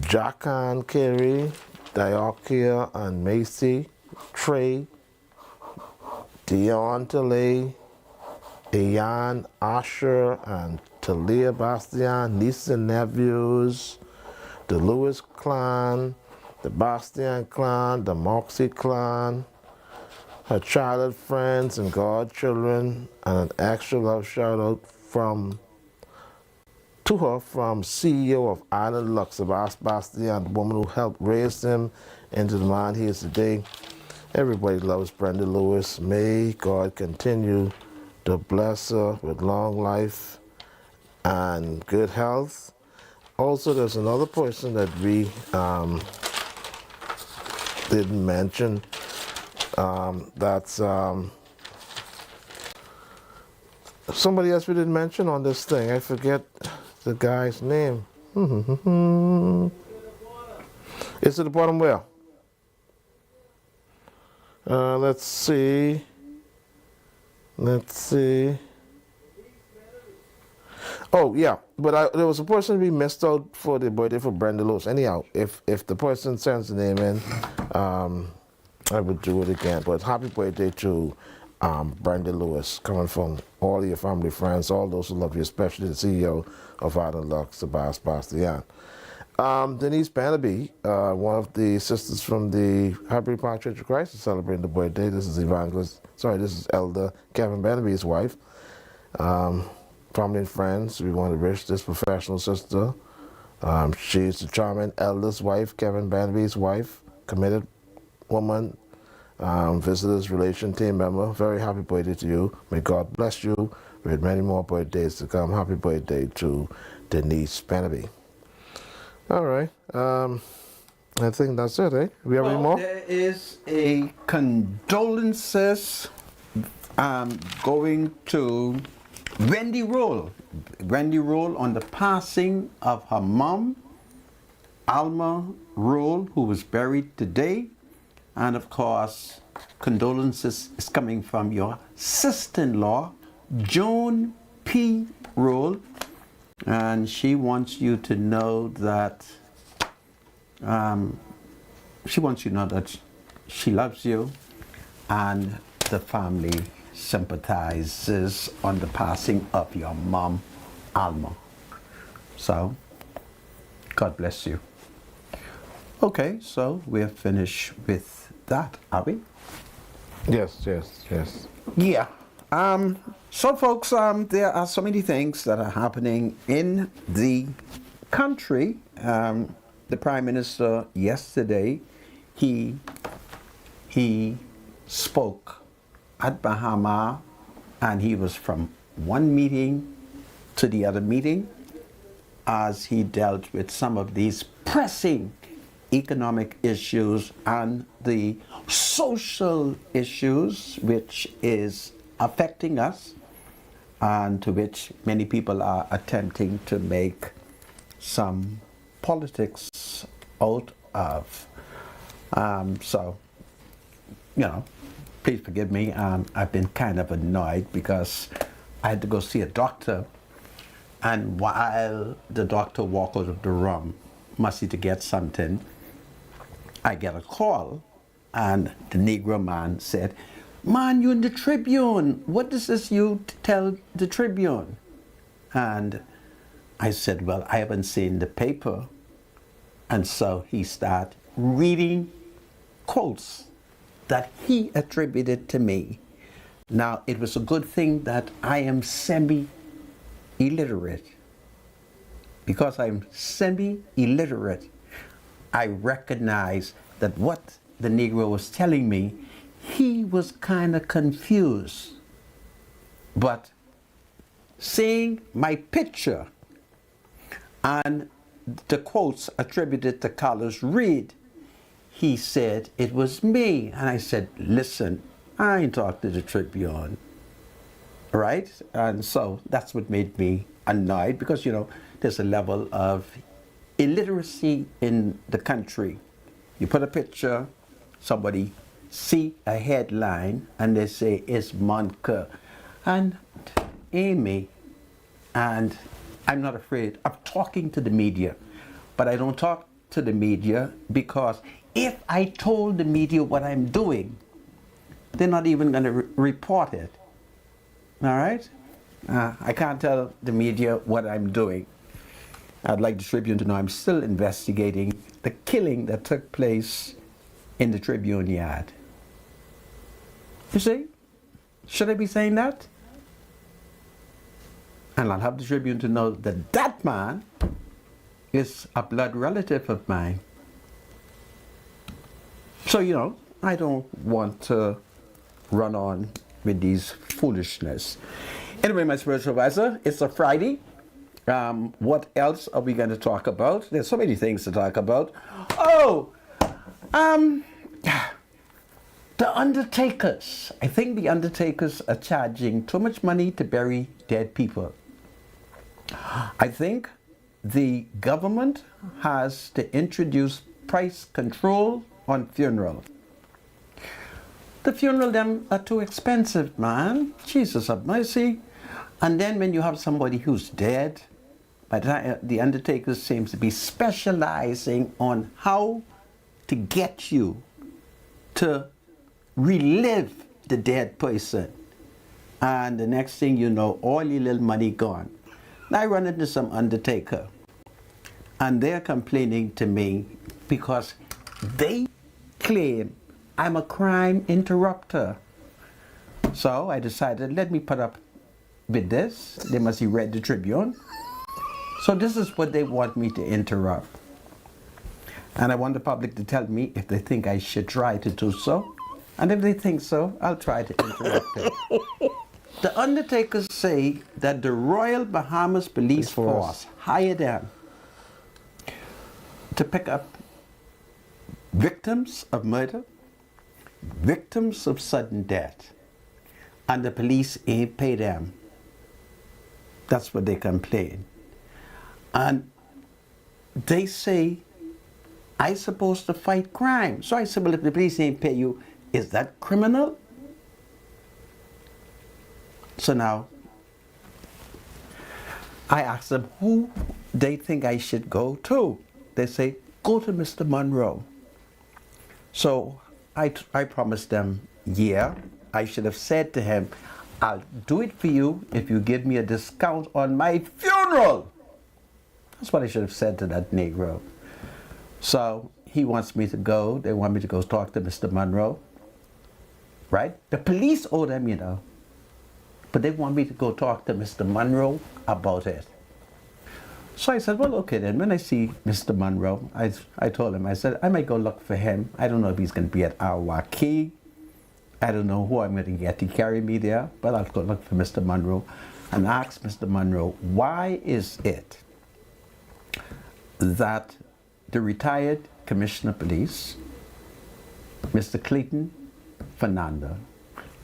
Jackan Carey, Diokia and Macy, Trey, Dion Talay, Ayan Asher, and Talia Bastian, nieces and nephews, the Lewis clan, the Bastian clan, the Moxie clan, her childhood friends and godchildren, and an extra love shout out to her from CEO of Island Lux, Bastian, the woman who helped raise him into the man he is today. Everybody loves Brenda Lewis. May God continue to bless her with long life and good health. Also, there's another person that we didn't mention. That's somebody else we didn't mention on this thing. I forget the guy's name. It's at the bottom where? Let's see. Oh yeah, but there was a person we missed out for the birthday for Brenda Lewis. Anyhow, if the person sends the name in, I would do it again. But happy birthday to Brenda Lewis, coming from all your family, friends, all those who love you, especially the CEO of Island Lux, Sebastian. Denise Bannaby, one of the sisters from the Highbury Park Church of Christ, is celebrating the birthday. This is this is Elder Kevin Bannaby's wife. Family and friends, we want to wish this professional sister. She's the charming elder's wife, Kevin Bannaby's wife, committed woman, visitors relation team member. Very happy birthday to you. May God bless you with many more birthdays to come. Happy birthday to Denise Bannaby. All right. I think that's it, eh? We have any more? There is a condolences going to Wendy Roll. Wendy Roll on the passing of her mom, Alma Roll, who was buried today. And of course, condolences is coming from your sister-in-law, Joan P. Roll. And she wants you to know that she loves you, and the family sympathizes on the passing of your mom, Alma. So, God bless you. Okay, so we're finished with that, are we? Yes. Yeah. So folks, there are so many things that are happening in the country. The Prime Minister yesterday, he spoke at Bahama, and he was from one meeting to the other meeting as he dealt with some of these pressing economic issues and the social issues which is affecting us, and to which many people are attempting to make some politics out of. So, please forgive me. I've been kind of annoyed because I had to go see a doctor, and while the doctor walked out of the room, must be to get something, I get a call, and the Negro man said, "Man, you're in the Tribune. What does this you tell the Tribune?" And I said, "Well, I haven't seen the paper." And so he started reading quotes that he attributed to me. Now, it was a good thing that I am semi-illiterate. Because I'm semi-illiterate, I recognize that what the Negro was telling me, he was kind of confused. But seeing my picture and the quotes attributed to Carlos Reed, he said it was me. And I said, "Listen, I ain't talked to the Tribune." Right? And so that's what made me annoyed, because, there's a level of illiteracy in the country. You put a picture, somebody see a headline, and they say it's Monker and Amy. And I'm not afraid of talking to the media, but I don't talk to the media because if I told the media what I'm doing, they're not even going to report it. All right? I can't tell the media what I'm doing. I'd like the Tribune to know I'm still investigating the killing that took place in the Tribune yard. You see? Should I be saying that? And I'll have the Tribune to know that that man is a blood relative of mine. So, you know, I don't want to run on with these foolishness. Anyway, my spiritual advisor, it's a Friday. What else are we going to talk about? There's so many things to talk about. Oh, the undertakers. I think the undertakers are charging too much money to bury dead people. I think the government has to introduce price control on funeral. The funeral them are too expensive, man. Jesus have mercy. And then when you have somebody who's dead, by the time the undertaker seems to be specializing on how to get you to relive the dead person. And the next thing you know, all your little money gone. Now I run into some undertaker, and they're complaining to me because they claim I'm a crime interrupter. So I decided, let me put up with this. They must have read the Tribune. So this is what they want me to interrupt. And I want the public to tell me if they think I should try to do so. And if they think so, I'll try to interrupt it. The undertakers say that the Royal Bahamas Police Force hired them to pick up victims of murder, victims of sudden death, and the police ain't pay them. That's what they complain. And they say, I'm supposed to fight crime. So I said, well, if the police ain't pay you, is that criminal? So now, I asked them who they think I should go to. They say, go to Mr. Monroe. So I promised them, yeah, I should have said to him, I'll do it for you if you give me a discount on my funeral. That's what I should have said to that Negro. So he wants me to go. They want me to go talk to Mr. Monroe. Right? The police owe them, you know. But they want me to go talk to Mr. Monroe about it. So I said, well, okay then. When I see Mr. Monroe, I told him, I said, I might go look for him. I don't know if he's going to be at Awaki. I don't know who I'm going to get to carry me there, but I'll go look for Mr. Monroe and ask Mr. Monroe, why is it that the retired Commissioner of Police, Mr. Clayton Fernanda,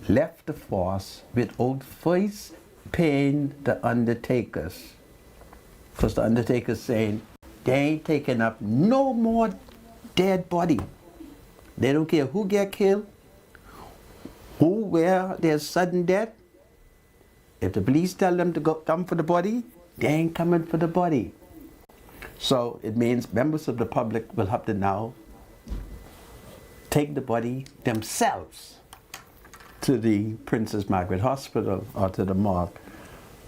left the force without first paying the undertakers? Because the undertakers saying they ain't taking up no more dead body. They don't care who get killed, where there's sudden death. If the police tell them to come for the body, they ain't coming for the body. So it means members of the public will have to now take the body themselves to the Princess Margaret Hospital or to the morgue.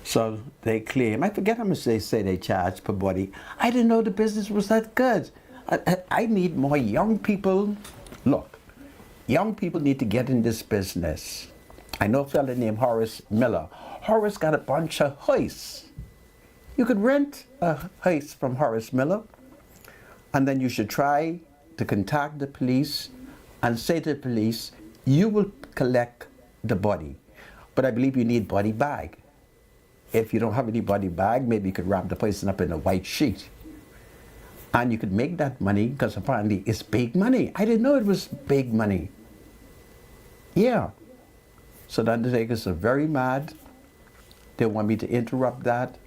So they claim, I forget how much they say they charge per body. I didn't know the business was that good. I need more young people. Look, young people need to get in this business. I know a fella named Horace Miller. Horace got a bunch of hoists. You could rent a hoist from Horace Miller, and then you should try to contact the police and say to the police, you will collect the body. But I believe you need body bag. If you don't have any body bag, maybe you could wrap the person up in a white sheet. And you could make that money, because apparently it's big money. I didn't know it was big money. Yeah. So the undertakers are very mad. They want me to interrupt that.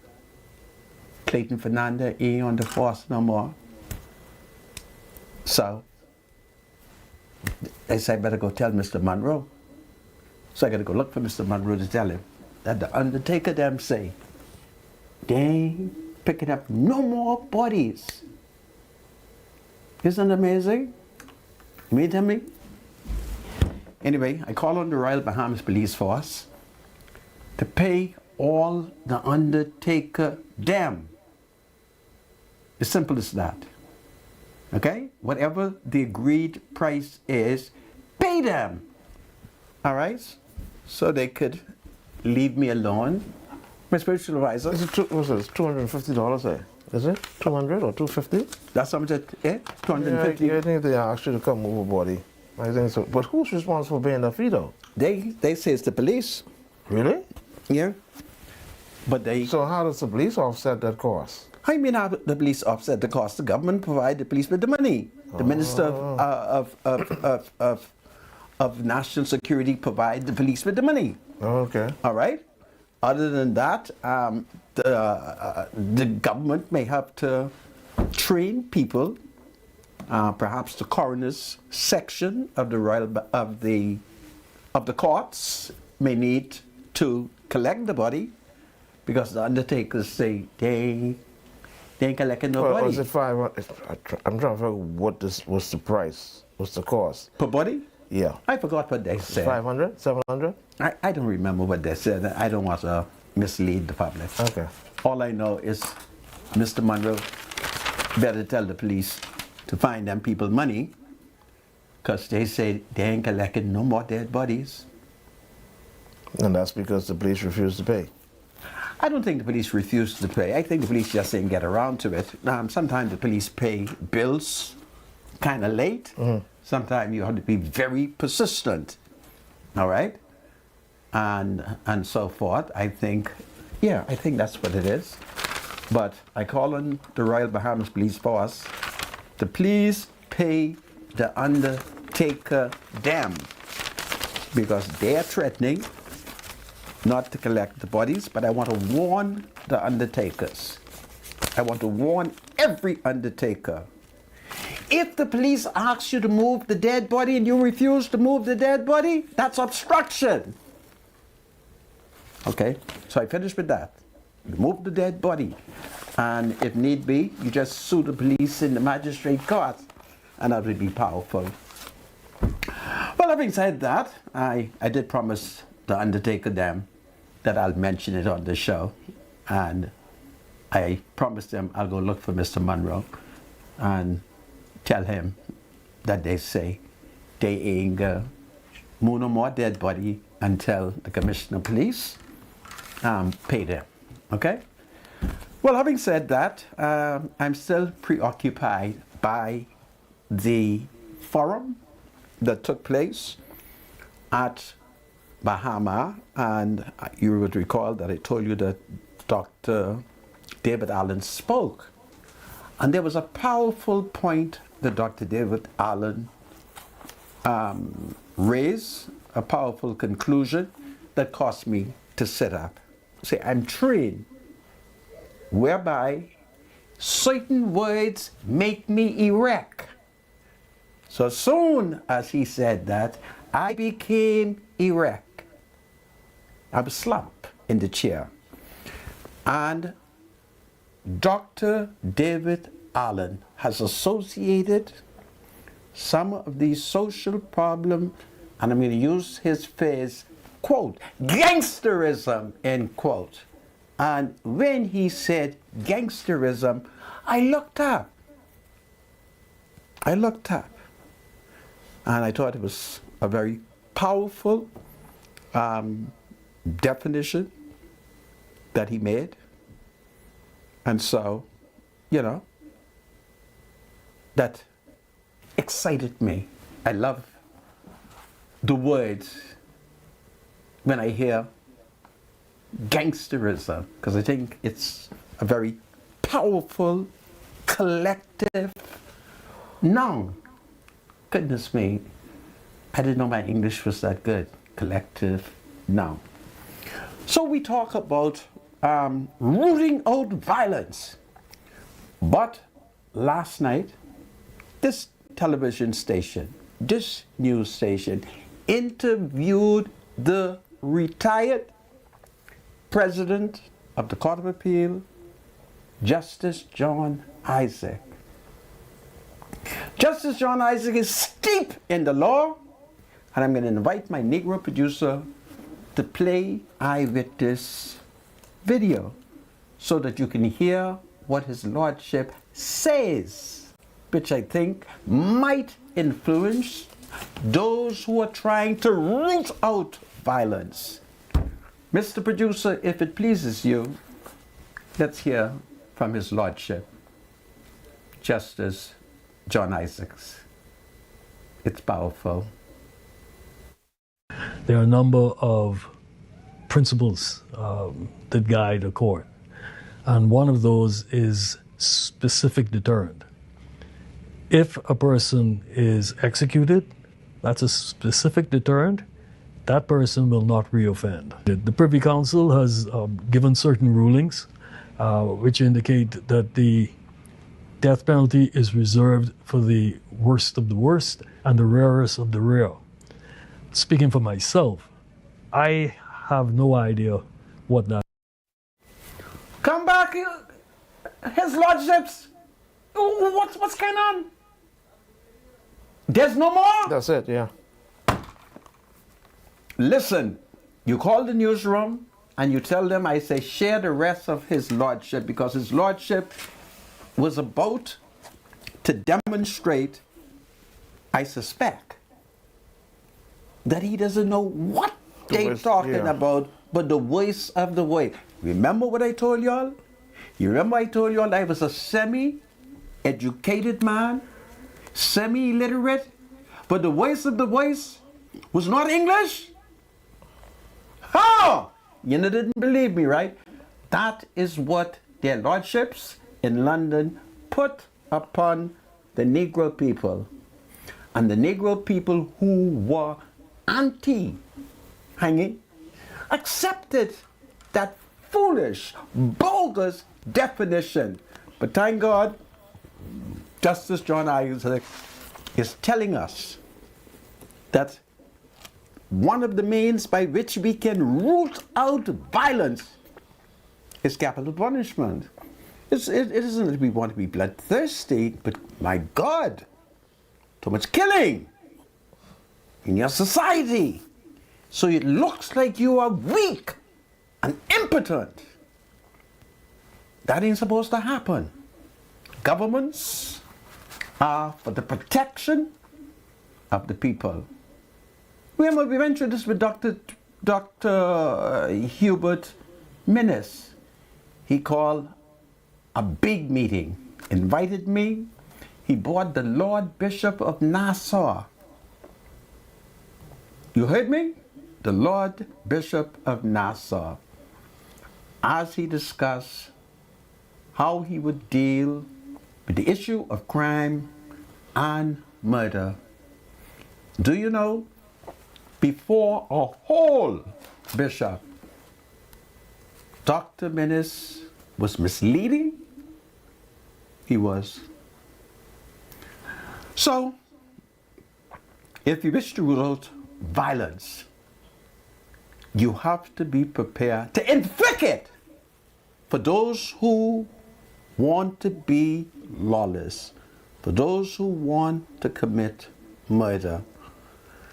Clayton Fernanda ain't on the force no more. So they said I better go tell Mr. Monroe. So I got to go look for Mr. Monroe to tell him that the undertaker them say they ain't picking up no more bodies. Isn't it amazing? Me tell me? anyway, I call on the Royal Bahamas Police Force to pay all the undertaker them. As simple as that. Okay? Whatever the agreed price is, pay them. All right? So they could leave me alone. My spiritual advisor. Is it $250 there? Is it 200 or 250? That's how much it is? 250. Yeah, I think they asked you to come move a body. I think so. But who's responsible for paying the fee though? They say it's the police. Really? Yeah. But they. So how does the police offset that cost? I mean, how the police offset the cost. The government provide the police with the money. The Minister of National Security provide the police with the money. Okay. All right. Other than that, the government may have to train people. Perhaps the coroner's section of the courts may need to collect the body, because the undertakers say they ain't collecting no Well, body. was it 500? I'm trying to figure out what's the price, what's the cost? Per body? Yeah. I forgot what they said. 500, 700? I don't remember what they said. I don't want to mislead the public. Okay. All I know is Mr. Monroe better tell the police to find them people money, because they say they ain't collecting no more dead bodies. And that's because the police refused to pay. I don't think the police refused to pay. I think the police just didn't get around to it. Sometimes the police pay bills kind of late. Sometimes you have to be very persistent. All right? And so forth. I think that's what it is. But I call on the Royal Bahamas Police Force to please pay the undertaker them, because they are threatening not to collect the bodies. But I want to warn the undertakers. I want to warn every undertaker. If the police ask you to move the dead body and you refuse to move the dead body, that's obstruction. Okay, so I finished with that. You move the dead body, and if need be, you just sue the police in the magistrate court, and that would be powerful. Well, having said that, I did promise the undertaker them that I'll mention it on the show, and I promised them I'll go look for Mr. Monroe and tell him that they say they ain't move no more dead body until the Commissioner of Police pay them. Okay? Well, having said that, I'm still preoccupied by the forum that took place at Bahama, and you would recall that I told you that Dr. David Allen spoke. And there was a powerful point that Dr. David Allen raised, a powerful conclusion that caused me to sit up. Say, I'm trained whereby certain words make me erect. So as soon as he said that, I became erect. I was slumped in the chair. And Dr. David Allen has associated some of these social problems, and I'm going to use his phrase, quote, gangsterism, end quote. And when he said gangsterism, I looked up. And I thought it was a very powerful definition that he made. And so, that excited me. I love the words when I hear gangsterism, because I think it's a very powerful, collective noun. Goodness me, I didn't know my English was that good. Collective noun. So we talk about rooting out violence. But last night, this television station, this news station, interviewed the retired President of the Court of Appeal, Justice John Isaac. Justice John Isaac is steep in the law, And I'm going to invite my Negro producer to play I with this video so that you can hear what his lordship says, which I think might influence those who are trying to root out violence. Mr. Producer, if it pleases you, let's hear from his lordship, Justice John Isaacs. It's powerful. There are a number of principles that guide a court, and one of those is specific deterrent. If a person is executed, that's a specific deterrent. That person will not reoffend. The Privy Council has given certain rulings which indicate that the death penalty is reserved for the worst of the worst and the rarest of the rare. Speaking for myself, I have no idea what that. Come back, his lordships. What's going on? There's no more? That's it, yeah. Listen, you call the newsroom and you tell them, I say, share the rest of his lordship, because his lordship was about to demonstrate, I suspect, that he doesn't know what they're talking about, but the voice of the voice. Remember what I told y'all? You remember I told y'all I was a semi-educated man, semi-illiterate, but the voice of the voice was not English? How? You didn't believe me, right? That is what their lordships in London put upon the Negro people. And the Negro people who were anti-hanging accepted that foolish, bogus definition. But thank God, Justice John Isaac is telling us that one of the means by which we can root out violence is capital punishment. It isn't that we want to be bloodthirsty, but my God, too much killing in your society. So it looks like you are weak and impotent. That ain't supposed to happen. Governments are for the protection of the people. We went through this with Dr. Hubert Minnis. He called a big meeting, invited me. He brought the Lord Bishop of Nassau. You heard me? The Lord Bishop of Nassau. As he discussed how he would deal with the issue of crime and murder. Do you know, before a whole bishop, Dr. Minnis was misleading? He was. So, if you wish to root out violence, you have to be prepared to inflict it for those who want to be lawless, for those who want to commit murder.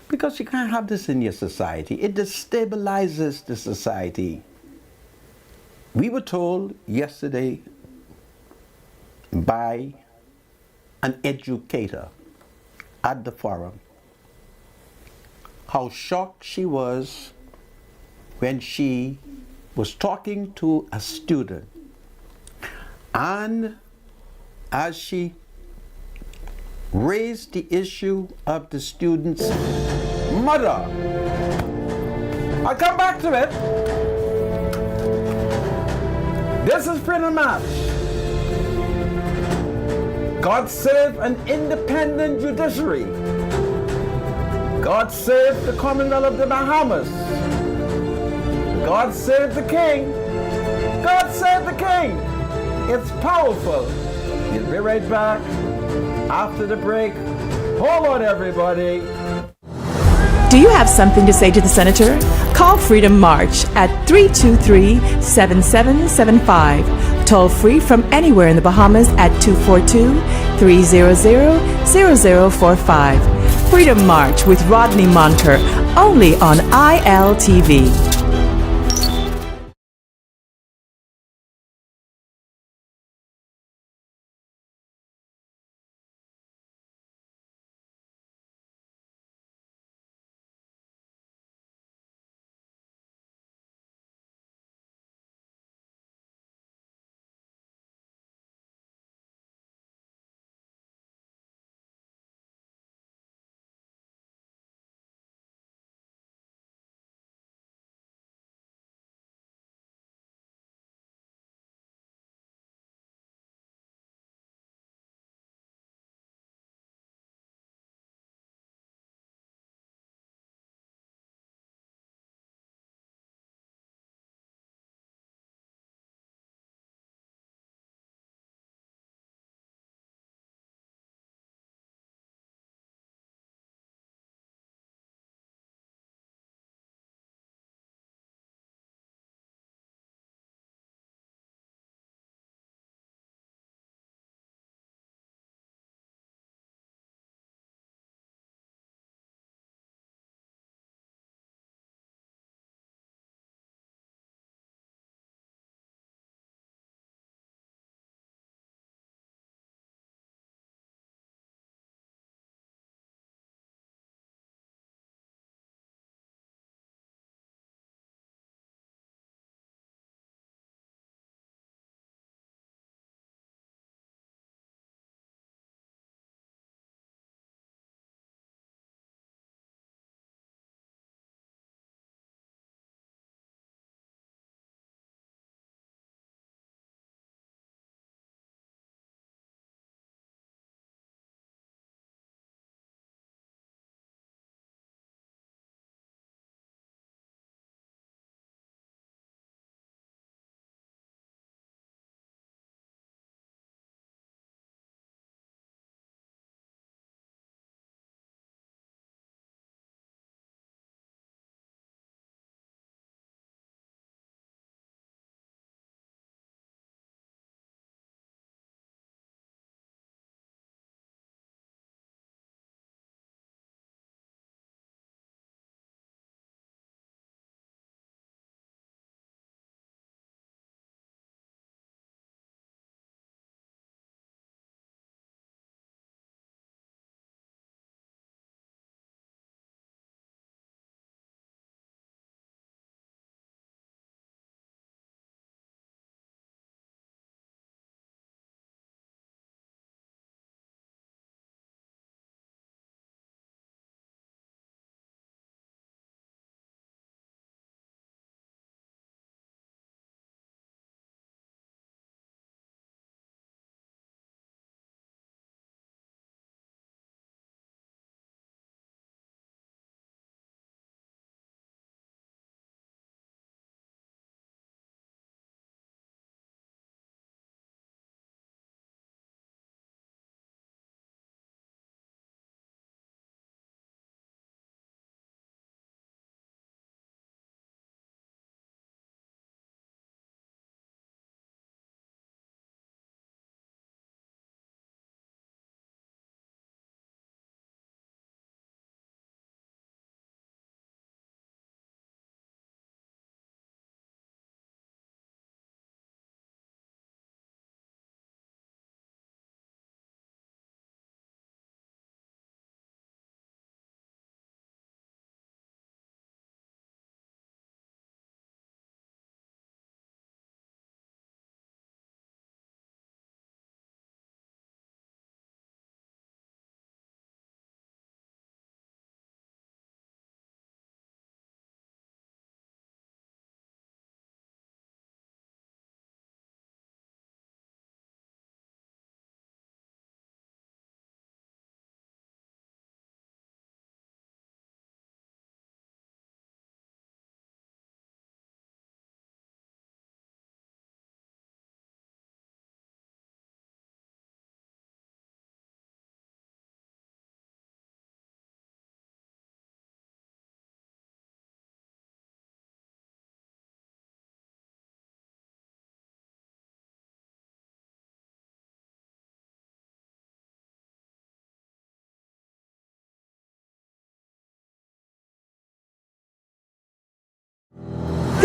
Because you can't have this in your society. It destabilizes the society. We were told yesterday by an educator at the forum how shocked she was when she was talking to a student, and as she raised the issue of the student's mother. I'll come back to it. This is Freedom March. God save an independent judiciary. God save the Commonwealth of the Bahamas. God save the King. God save the King. It's powerful. We'll be right back after the break. Hold on, everybody. Do you have something to say to the Senator? Call Freedom March at 323-7775. Toll free from anywhere in the Bahamas at 242-300-0045. Freedom March with Rodney Monker, only on ILTV.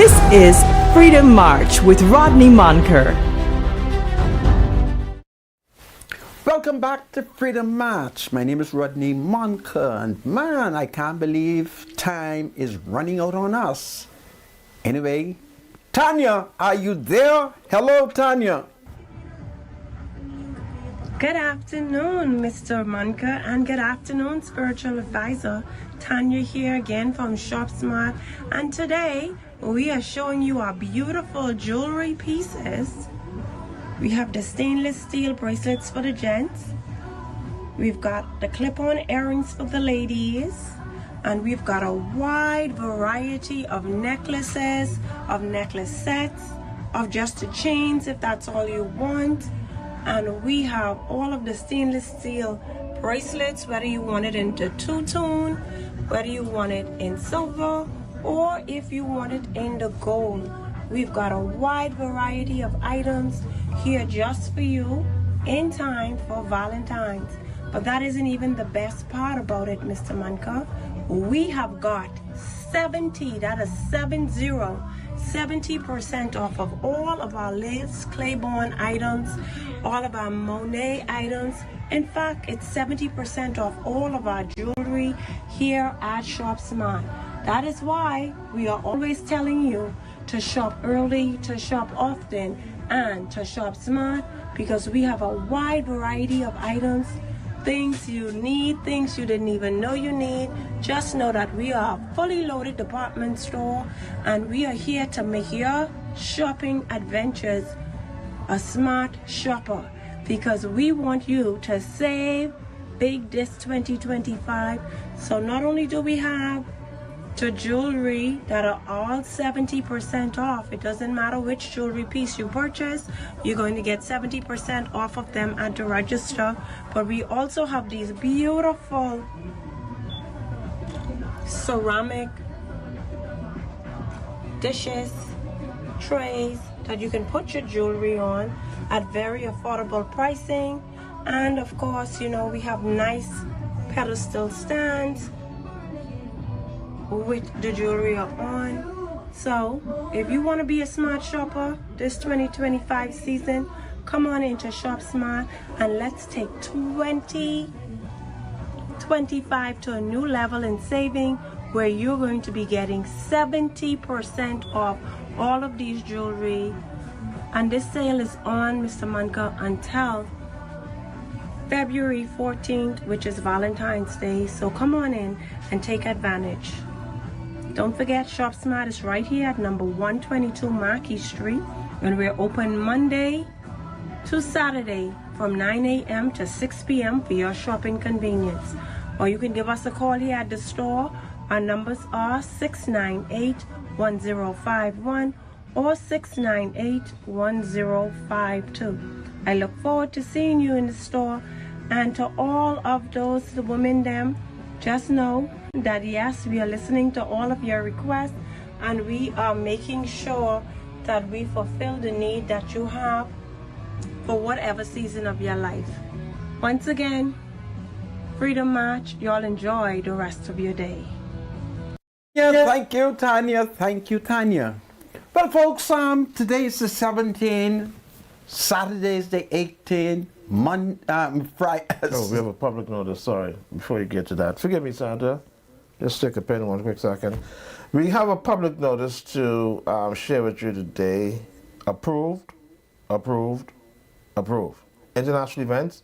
This is Freedom March with Rodney Monker. Welcome back to Freedom March. My name is Rodney Monker, and man, I can't believe time is running out on us. Anyway, Tanya, are you there? Hello, Tanya. Good afternoon, Mr. Monker, and good afternoon, spiritual advisor. Tanya here again from Shop Smart, and today we are showing you our beautiful jewelry pieces. We have the stainless steel bracelets for the gents. We've got the clip-on earrings for the ladies. And we've got a wide variety of necklaces, of necklace sets, of just the chains if that's all you want. And we have all of the stainless steel bracelets, whether you want it in the two-tone, whether you want it in silver, or if you want it in the gold. We've got a wide variety of items here just for you in time for Valentine's. But that isn't even the best part about it, Mr. Monker. We have got 70% off of all of our Liz Claiborne items, all of our Monet items. In fact, it's 70% off all of our jewelry here at Shop Smart. That is why we are always telling you to shop early, to shop often, and to shop smart, because we have a wide variety of items, things you need, things you didn't even know you need. Just know that we are a fully loaded department store, and we are here to make your shopping adventures a smart shopper, because we want you to save big this 2025. So not only do we have the jewelry that are all 70% off. It doesn't matter which jewelry piece you purchase, you're going to get 70% off of them at the register. But we also have these beautiful ceramic dishes, trays that you can put your jewelry on at very affordable pricing. And of course, you know, we have nice pedestal stands with the jewelry up on. So if you want to be a smart shopper this 2025 season, come on into Shop Smart and let's take 2025 to a new level in saving, where you're going to be getting 70% off all of these jewelry. And this sale is on, Mr. Monker, until February 14th, which is Valentine's Day. So come on in and take advantage. Don't forget, Shop Smart is right here at number 122 Marquis Street, and we're open Monday to Saturday from 9 a.m. to 6 p.m. for your shopping convenience. Or you can give us a call here at the store. Our numbers are 698-1051 or 698-1052. I look forward to seeing you in the store. And to all of those women them, just know that yes, we are listening to all of your requests, and we are making sure that we fulfill the need that you have for whatever season of your life. Once again, Freedom March. Y'all enjoy the rest of your day. Yeah, thank you, Tanya. Thank you, Tanya. Well, folks, today is the 17th, Saturday is the 18th, Friday. Oh, we have a public notice, sorry, before you get to that. Forgive me, Sandra. Just take a pen one quick second. We have a public notice to share with you today. Approved. International events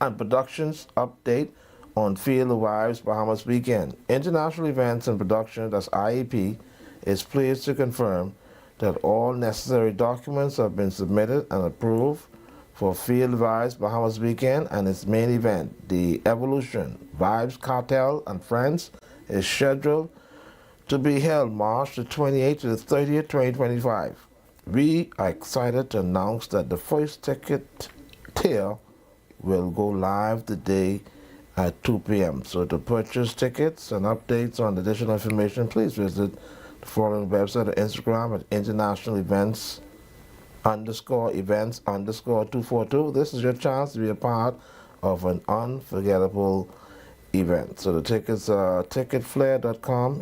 and productions update on Field of Wives Bahamas weekend. International events and production, that's IEP, is pleased to confirm that all necessary documents have been submitted and approved for Field of Wives Bahamas weekend, and its main event, the Evolution Vibes Cartel and Friends, is scheduled to be held March the 28th to the 30th, 2025. We are excited to announce that the first ticket tier will go live today at 2 p.m. So to purchase tickets and updates on additional information, please visit the following website or Instagram at internationalevents_242. This is your chance to be a part of an unforgettable event. So the tickets are ticketflare.com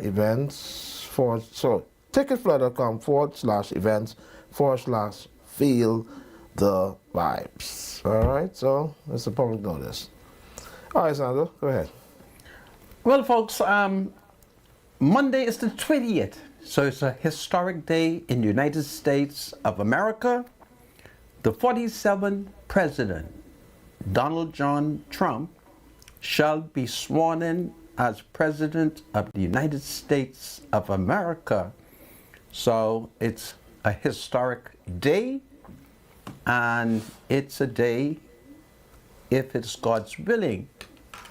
ticketfly.com/events/feel the vibes. All right, so it's a public notice. All right, Sandra, go ahead. Well, folks, Monday is the 20th, so it's a historic day in the United States of America. The 47th President, Donald John Trump, shall be sworn in as President of the United States of America. So it's a historic day, and it's a day, if it's God's willing,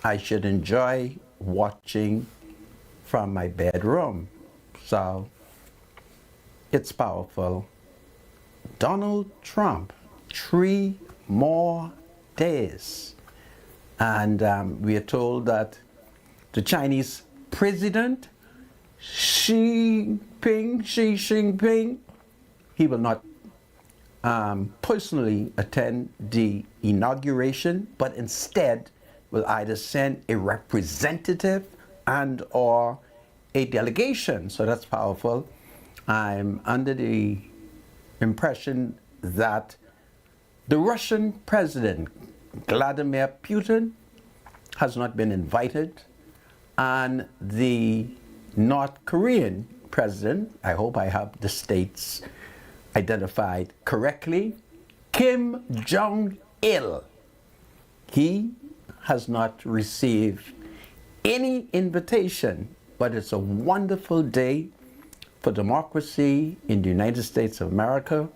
I should enjoy watching from my bedroom. So it's powerful. Donald Trump, 3 more days. And we are told that the Chinese president, Xi Jinping, he will not personally attend the inauguration, but instead will either send a representative and or a delegation. So that's powerful. I'm under the impression that the Russian president, Vladimir Putin, has not been invited, and the North Korean president, I hope I have the states identified correctly, Kim Jong-il, he has not received any invitation, but it's a wonderful day for democracy in the United States of America,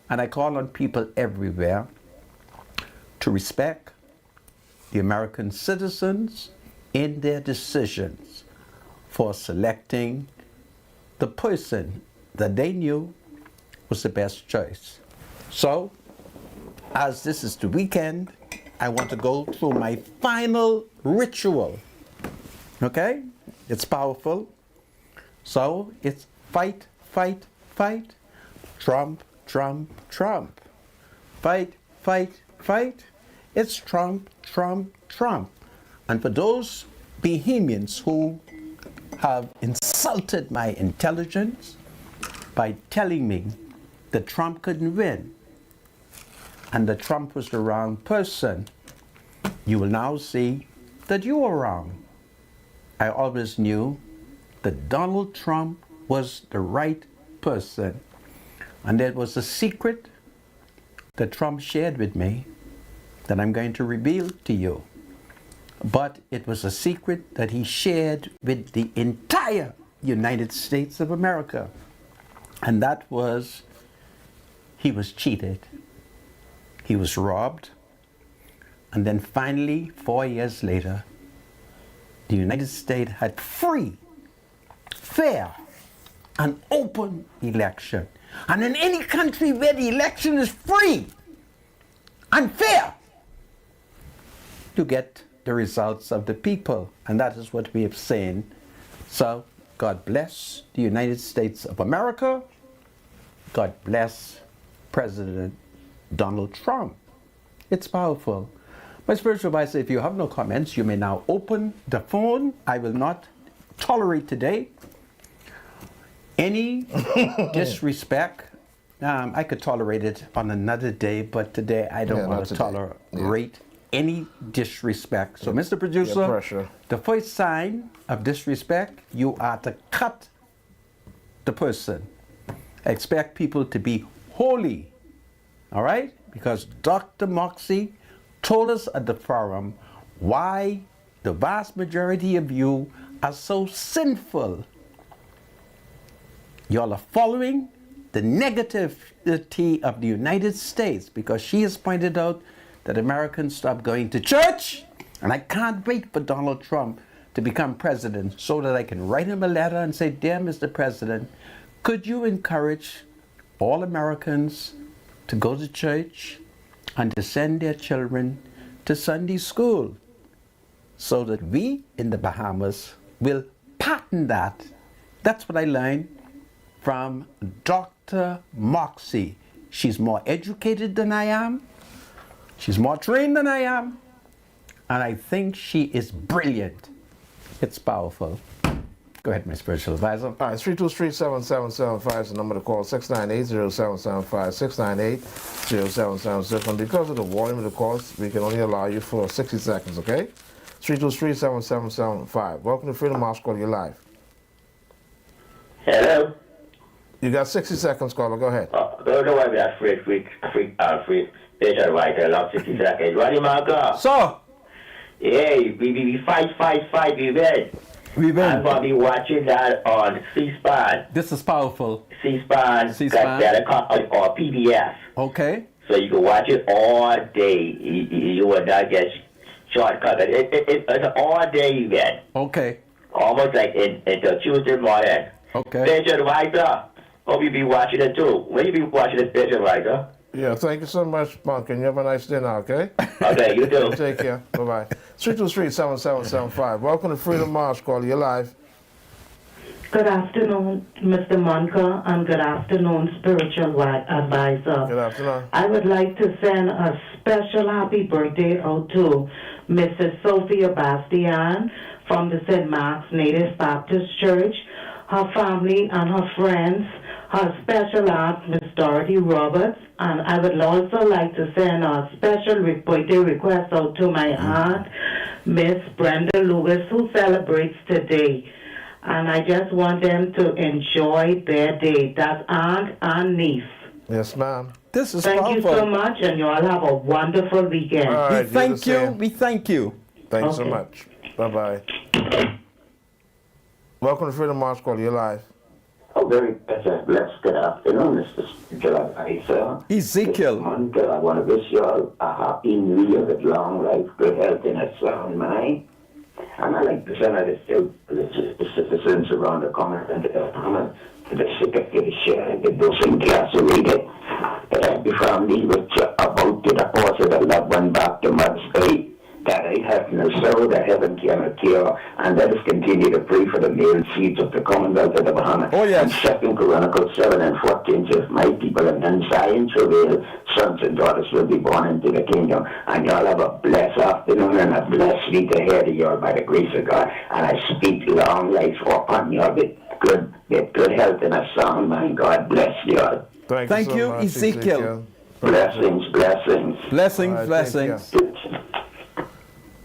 and I call on people everywhere to respect the American citizens in their decisions for selecting the person that they knew was the best choice. So, as this is the weekend, I want to go through my final ritual. Okay? It's powerful. So, it's fight, fight, fight. Trump, Trump, Trump. Fight, fight, fight. It's Trump, Trump, Trump. And for those Bohemians who have insulted my intelligence by telling me that Trump couldn't win and that Trump was the wrong person, you will now see that you are wrong. I always knew that Donald Trump was the right person. And there was a secret that Trump shared with me that I'm going to reveal to you. But it was a secret that he shared with the entire United States of America. And that was, he was cheated. He was robbed. And then finally, 4 years later, the United States had free, fair, and open election. And in any country where the election is free and fair, you get the results of the people. And that is what we have seen. So God bless the United States of America. God bless President Donald Trump. It's powerful. My spiritual advisor, if you have no comments, you may now open the phone. I will not tolerate today any disrespect. I could tolerate it on another day, but today I don't want to tolerate any disrespect. So, Mr. Producer, the first sign of disrespect, you are to cut the person. Expect people to be holy, all right? Because Dr. Moxie told us at the forum why the vast majority of you are so sinful. Y'all are following the negativity of the United States because she has pointed out that Americans stop going to church. And I can't wait for Donald Trump to become president so that I can write him a letter and say, dear Mr. President, could you encourage all Americans to go to church and to send their children to Sunday school so that we in the Bahamas will patent that. That's what I learned from Dr. Moxie. She's more educated than I am. She's more trained than I am. And I think she is brilliant. It's powerful. Go ahead, my spiritual advisor. All right, 323-7775 is the number to call, 698-0775, 698-0776. And because of the volume of the calls, we can only allow you for 60 seconds, okay? 323-7775. Welcome to Freedom March, call you live. Hello? You got 60 seconds, caller, go ahead. Don't know why we are free, Station Writer, long 60 seconds. Rodney Munker. So, Yeah, we fight, we win. we I'm win. going to be watching that on C-SPAN. This is powerful. C-SPAN, C-SPAN. or PBS. Okay. So you can watch it all day. You will not get shortcut. It's an all-day event. Okay. Almost like until Tuesday morning. Okay. Station Writer. Hope you be watching it too. When you be watching it, Station Writer? Yeah, thank you so much, Punk, and you have a nice day now, okay? Okay, you too. Take care. Bye-bye. 323-7775. Welcome to Freedom March, caller, you're live. Good afternoon, Mr. Munker, and good afternoon, spiritual advisor. Good afternoon. I would like to send a special happy birthday out to Mrs. Sophia Bastian from the St. Mark's Native Baptist Church, her family and her friends, her special aunt, Miss Dorothy Roberts, and I would also like to send a special birthday request out to my aunt, Miss Brenda Lewis, who celebrates today. And I just want them to enjoy their day. That's aunt and niece. Yes, ma'am. This is Thank powerful. you so much, and you all have a wonderful weekend. All We right, thank you're the you. same. We thank you. Thanks so Okay. much. Bye-bye. Welcome to Freedom March, caller, you're live. Oh, very blessed good afternoon, Mr. Spiritual Advisor. Ezekiel. Monica, I want to wish you all a happy new year with long life, good health, and a sound mind. And I'd like to send out the citizens around the continent to the secretary to share the those incarcerated. The family which are about to deposit a loved one back to Mud's Bay. That I have no sorrow that heaven cannot cure, and let us continue to pray for the male seeds of the Commonwealth of the Bahamas. Oh, yes. And 2 Chronicles 7:14 says, my people and then Zion travail, sons and daughters will be born into the kingdom. And y'all have a blessed afternoon and a blessed week ahead of y'all by the grace of God. And I speak long life upon y'all with good health and a sound mind. God bless y'all. Thank so you, much, Ezekiel. Blessings, blessings. Blessings, All right, blessings. take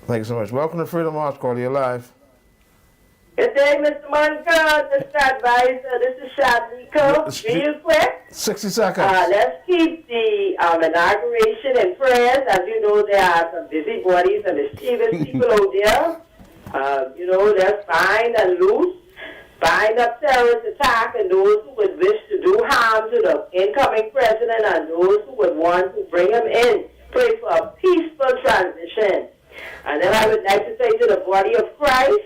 Thank you so much. Welcome to Freedom March, caller, you're live. Good day, Mr. Munker, Mr. Advisor. This is Shadnika. Real quick, 60 seconds. let's keep the inauguration in prayers. As you know, there are some busybodies and mischievous people out there. Let's bind and loose, bind up terrorist attack and those who would wish to do harm to the incoming president and those who would want to bring him in. Pray for a peaceful transition. And then I would like to say to the body of Christ,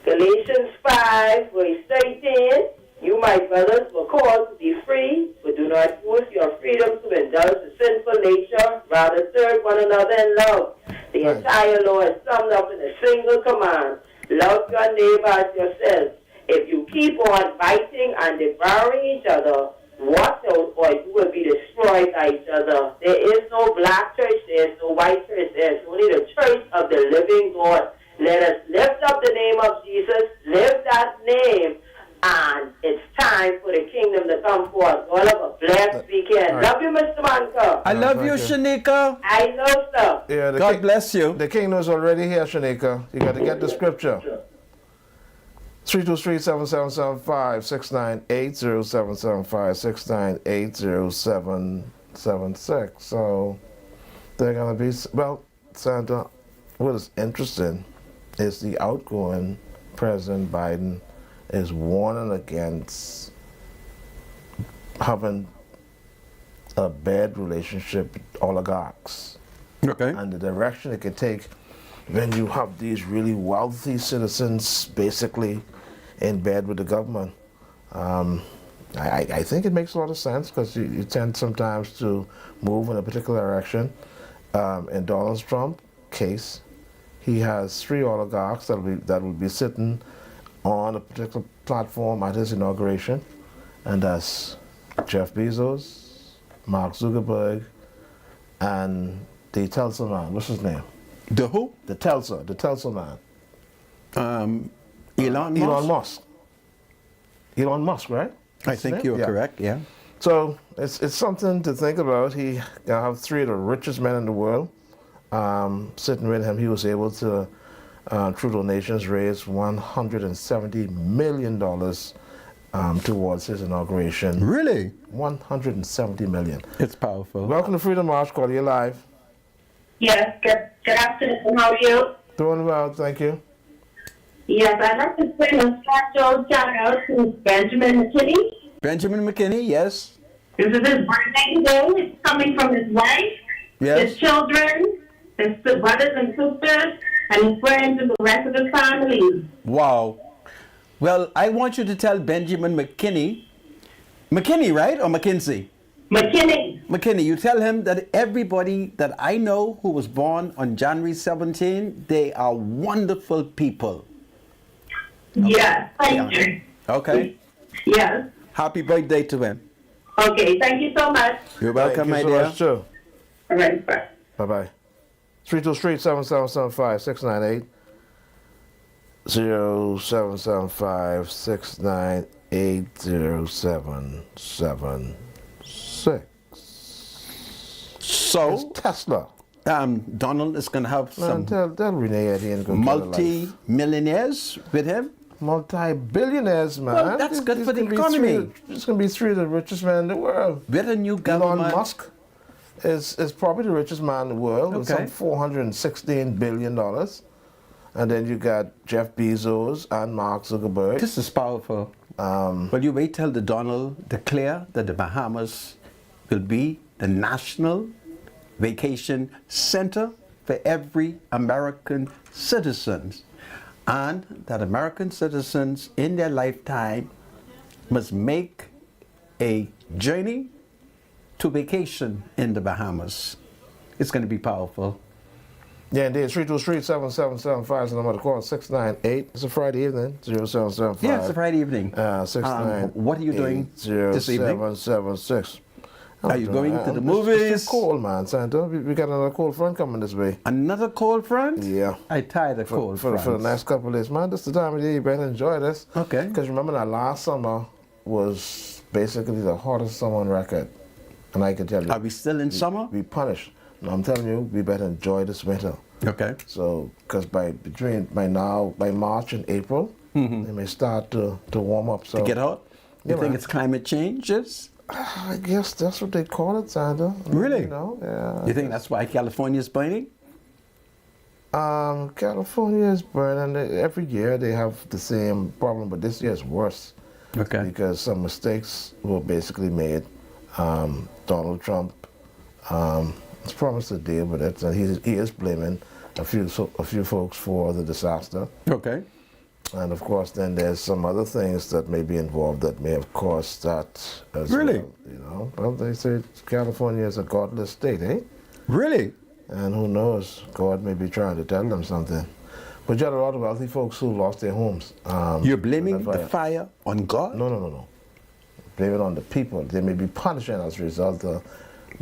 Galatians 5, verse 13, you, my brothers, were called to be free, but do not use your freedom to indulge the sinful nature. Rather, serve one another in love. The entire law is summed up in a single command. Love your neighbor as yourself. If you keep on fighting and devouring each other, watch out or you will be destroyed by each other. There is no black church, there is no white church, there is only the church of the living God. Let us lift up the name of Jesus, live that name, and it's time for the kingdom to come forth. All of a blessed weekend. Right. Love you, Mr. Manka. I love you, thank you. Shanika. I know, sir. Yeah, God bless you. The kingdom is already here, Shanika. You got to get the scripture. 323-7775, 698-0775, 698-0776. So they're going to be, well, Santa, what is interesting is the outgoing President Biden is warning against having a bad relationship with oligarchs Okay. and the direction it could take when you have these really wealthy citizens basically in bed with the government. I think it makes a lot of sense because you tend sometimes to move in a particular direction. In Donald Trump's case, he has 3 oligarchs that will be sitting on a particular platform at his inauguration, and that's Jeff Bezos, Mark Zuckerberg, and the Tesla man. What's his name? The who? The Tesla man. Elon Musk. Elon Musk. Elon Musk, right? I That's his think name? you're Yeah. correct, yeah. So it's something to think about. He have three of the richest men in the world sitting with him. He was able to, through donations, raise $170 million towards his inauguration. Really? $170 million. It's powerful. Welcome to Freedom March. Call you live. Yes, good afternoon. How are you? Doing well, thank you. Yes, I'd like to send a special shout out to Benjamin McKinney. Benjamin McKinney, yes. This is his birthday today. It's coming from his wife, Yes. his children, his brothers and sisters, and his friends and the rest of the family. Wow. Well, I want you to tell Benjamin McKinney, right? Or McKinsey? McKinney, you tell him that everybody that I know who was born on January 17, they are wonderful people. Yes, thank you. Okay? Yes. Happy birthday to him. Okay, thank you so much. You're welcome, my Thank you so dear. much, too. All right, bye. Bye-bye. 323-7775-698. 0775-698-0776. So, It's Tesla. Donald is going to have some Tell Renee Eddie and go get a life. multi-millionaires with him. Multi-billionaires, man. Well, that's good for the economy. It's going to be three of the richest men in the world. With a new Elon government. Musk is probably the richest man in the world with Okay. some $416 billion. And then you got Jeff Bezos and Mark Zuckerberg. This is powerful. But you wait till the Donald declare that the Bahamas will be the national vacation center for every American citizen. And that American citizens in their lifetime must make a journey to vacation in the Bahamas. It's going to be powerful. Yeah, indeed. 323-7775 is the number to call. 698. It's a Friday evening. 0775. Yeah, it's a Friday evening. 698. What are you doing this evening? 0776. Are you going to the It's movies? too cold, man, Santa. We got another cold front coming this way. Another cold front? Yeah. I tired of cold For the fronts. next couple of days. Man, this is the time of the year you better enjoy this. Okay. Because remember that last summer was basically the hottest summer on record. And I can tell you. Are we still in summer? We punished. No, I'm telling you, we better enjoy this winter. Okay. So, because by March and April, they may start to warm up. So To get hot? You Yeah, think man. it's climate changes? I guess that's what they call it, Santa. Really? You know, yeah. You think that's why California is burning? California is burning. Every year they have the same problem, but this year is worse. Okay. Because some mistakes were basically made. Donald Trump has promised to deal with it, and he is blaming a few folks for the disaster. Okay. And of course, then there's some other things that may be involved that may have caused that as Really? well. You know, well, they say California is a godless state, eh? Really? And who knows, God may be trying to tell them something. But you had a lot of wealthy folks who lost their homes. You're blaming in that the fire on God? No. Blame it on the people. They may be punishing as a result of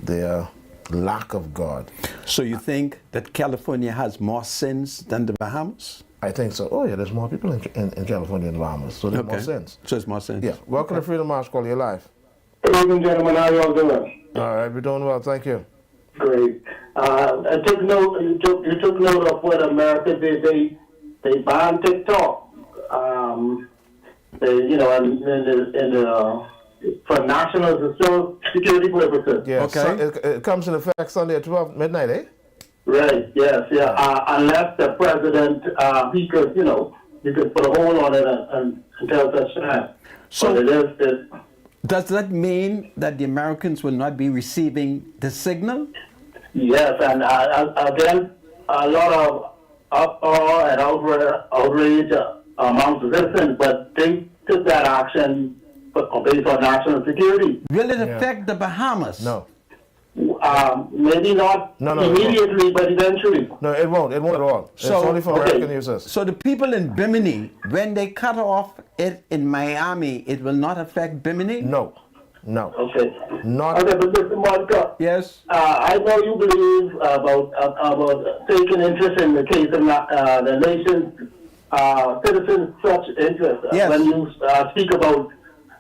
their lack of God. So you think that California has more sins than the Bahamas? I think so. Oh, yeah, there's more people in California than the Bahamas, so there's more sense. So it's more sins. Yeah. Welcome to Freedom March. Call you live. Good evening, gentlemen. How you all doing? All right, we're doing well. Thank you. Great. I took note. You took note of what America did. They banned TikTok. For national security purposes. Yeah. Okay. So it comes in effect Sunday at 12 midnight, eh? Right. Yes. Yeah. Unless the president, he could put a hold on it until such time. So- but it is. Does that mean that the Americans will not be receiving the signal? Yes, and again, a lot of uproar and outrage amongst citizens, but they took that action based on national security. Will it affect the Bahamas? No. Maybe not No, immediately, but eventually. No, it won't. It won't at all. It's only for okay. American users. So the people in Bimini, when they cut off it in Miami, it will not affect Bimini? No. Okay. Not. Okay, but Mr. Monica, Yes. I know you believe about taking interest in the case of the nation's citizens' such interest. Yes. When you speak about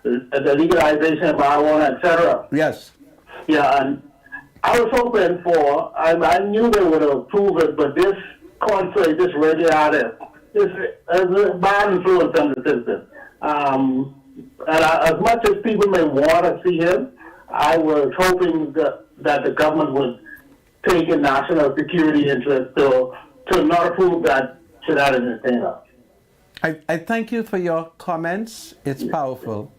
the legalization of marijuana, etc. Yes. Yeah, and I was hoping for, I knew they would approve it, but this conflict, this really had a bad influence on the system. And as much as people may want to see him, I was hoping that the government would take a national security interest to not approve that shenanigans thing up. I thank you for your comments. It's powerful.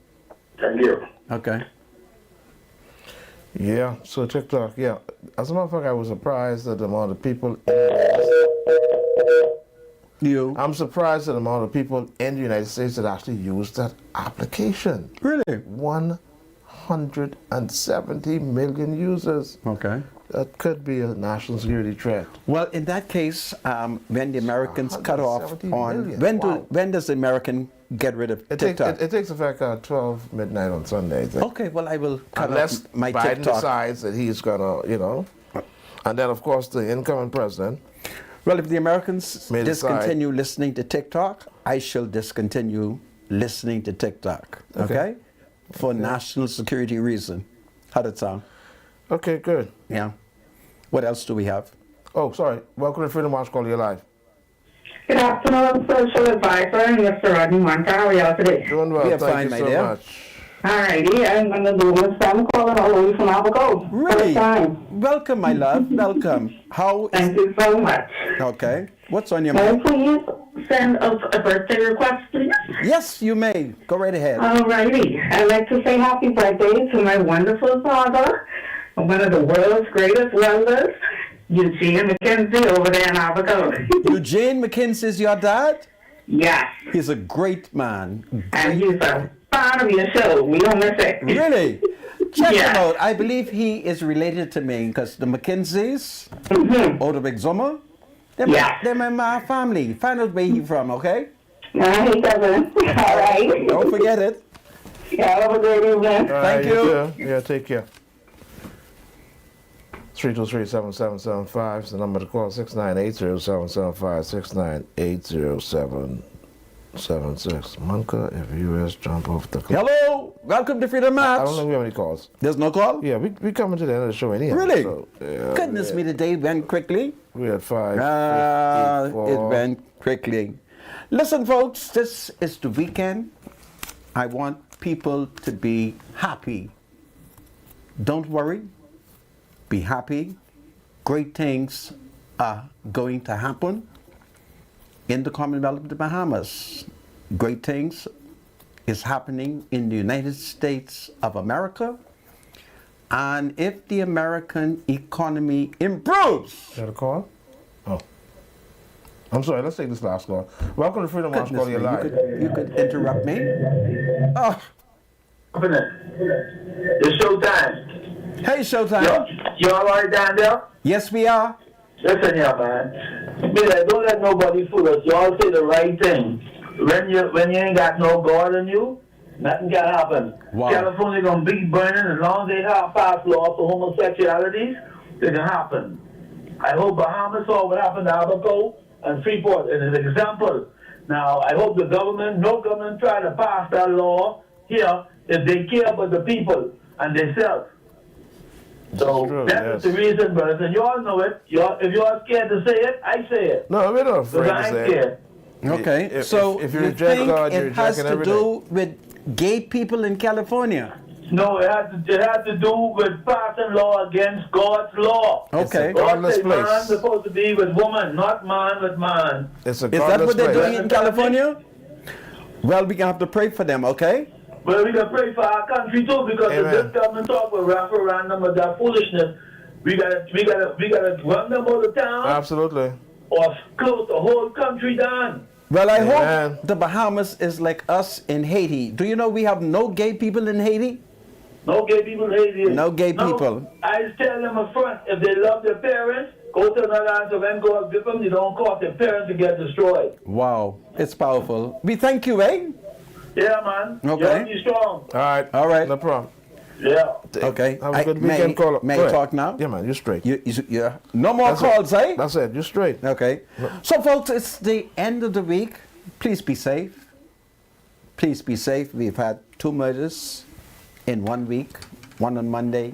Thank you. Okay. Yeah, so TikTok, yeah. As a matter of fact, I was surprised at the amount of people. I'm surprised at the amount of people in the United States that actually used that application. Really? 170 million users. Okay. That could be a national security threat. Well, in that case, when the Americans cut off 170 on million. when does the American get rid of It TikTok? takes effect at 12 midnight on Sunday, I think. Okay, well, I will cut Unless off my Biden TikTok. decides that he's gonna, and then of course the incoming president. Well, if the Americans may discontinue listening to TikTok, I shall discontinue listening to TikTok. Okay? For national security reason. How does that sound? Okay, good. Yeah. What else do we have? Oh, sorry. Welcome to Freedom March. Call you live. Good afternoon, social advisor and Mr. Rodney Monta. How are y'all today? Doing well. We are Thank fine, you my so dear. much. Alrighty, I'm going to do this. I'm calling all the way from Abaco. Really? First time. Welcome, my love. Welcome. How is... Thank you so much. Okay. What's on your May I mind? please send a birthday request, please? Yes, you may. Go right ahead. Alrighty. I'd like to say happy birthday to my wonderful father, one of the world's greatest welders, Eugene McKenzie over there in Abaco. Eugene McKenzie is your dad? Yes. He's a great man. And he's a fan of your show. We don't miss it. Really? Check Yeah. him out. I believe he is related to me because the McKenzies out of Exuma, they're my family. Find out where he's from, okay? No, he doesn't. All right. Don't forget it. Yeah, have a great evening. Thank you. too. Yeah, take care. 323-7775 is the number to call. 698-0775-698-0776. Monka, if U.S. jump off the cliff. Hello. Welcome to Freedom Match. I don't think we have any calls. There's no call? Yeah, we coming to the end of the show anyhow. Really? So, yeah, Goodness me, the day went quickly. we had 5. It went quickly. Listen, folks, this is the weekend. I want people to be happy. Don't worry. Be happy. Great things are going to happen in the Commonwealth of the Bahamas. Great things is happening in the United States of America. And if the American economy improves, Got a call? Oh. I'm sorry, let's take this last call. Welcome to Freedom March. Call you live. you could interrupt me. Oh, It's showtime. hey, Showtime. You all right down there? Yes, we are. Listen here, man. Don't let nobody fool us. You all say the right thing. When you ain't got no God in you, nothing can happen. Wow. California gonna be burning as long as they have passed laws for homosexualities, it can happen. I hope Bahamas saw what happened to Abaco and Freeport as an example. Now I hope the government, no government try to pass that law here if they care about the people and themselves. So true, that's yes. the reason, brothers, and you all know it. If you are scared to say it, I say it. No, we're not afraid Because I to ain't say it. scared. Okay, If- so if you you reject think God, you're it has rejecting to do with gay people in California? No, it has to do with passing law against God's law. Okay. It's a godless God say place. man's supposed to be with woman, not man with man. It's a Is that godless what they're place. doing in California? Well, we have to pray for them, okay? But we can pray for our country too, because if Amen. this government talk with rapper random with that foolishness, we gotta run them out of town Absolutely. or close the whole country down. Well, I Amen. hope the Bahamas is like us in Haiti. Do you know we have no gay people in Haiti? No gay people hate you. No gay people. I just tell them up front, if they love their parents, go to another answer and go and give them. You don't cause their parents to get destroyed. Wow, it's powerful. We thank you, eh? Yeah, man. Okay. You be strong. All right. All right. No problem. Yeah. Okay. Have a good weekend, caller. May Go I ahead. talk now? Yeah, man, you're straight. Yeah. No more That's calls, it. eh? That's it. You're straight. Okay. So, folks, it's the end of the week. Please be safe. Please be safe. We've had 2 murders in 1 week, one on Monday,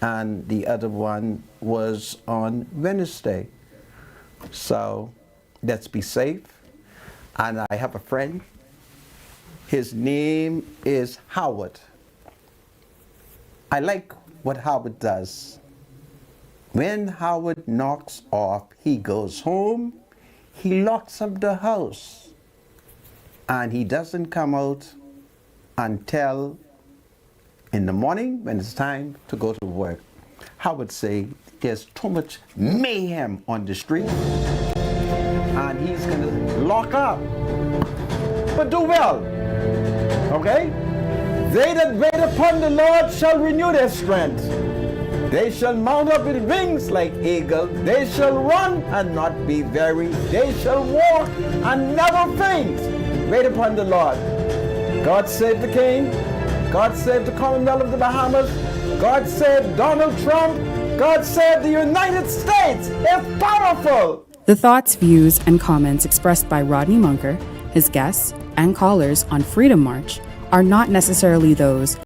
and the other one was on Wednesday. So let's be safe. And I have a friend. His name is Howard. I like what Howard does. When Howard knocks off, he goes home, he locks up the house, and he doesn't come out until in the morning when it's time to go to work. Howard say there's too much mayhem on the street, and he's gonna lock up. But do well, okay? They that wait upon the Lord shall renew their strength. They shall mount up with wings like eagles. They shall run and not be weary. They shall walk and never faint. Wait upon the Lord. God save the King. God save the Commonwealth of the Bahamas. God save Donald Trump. God save the United States. It's powerful. The thoughts, views, and comments expressed by Rodney Munker, his guests, and callers on Freedom March are not necessarily those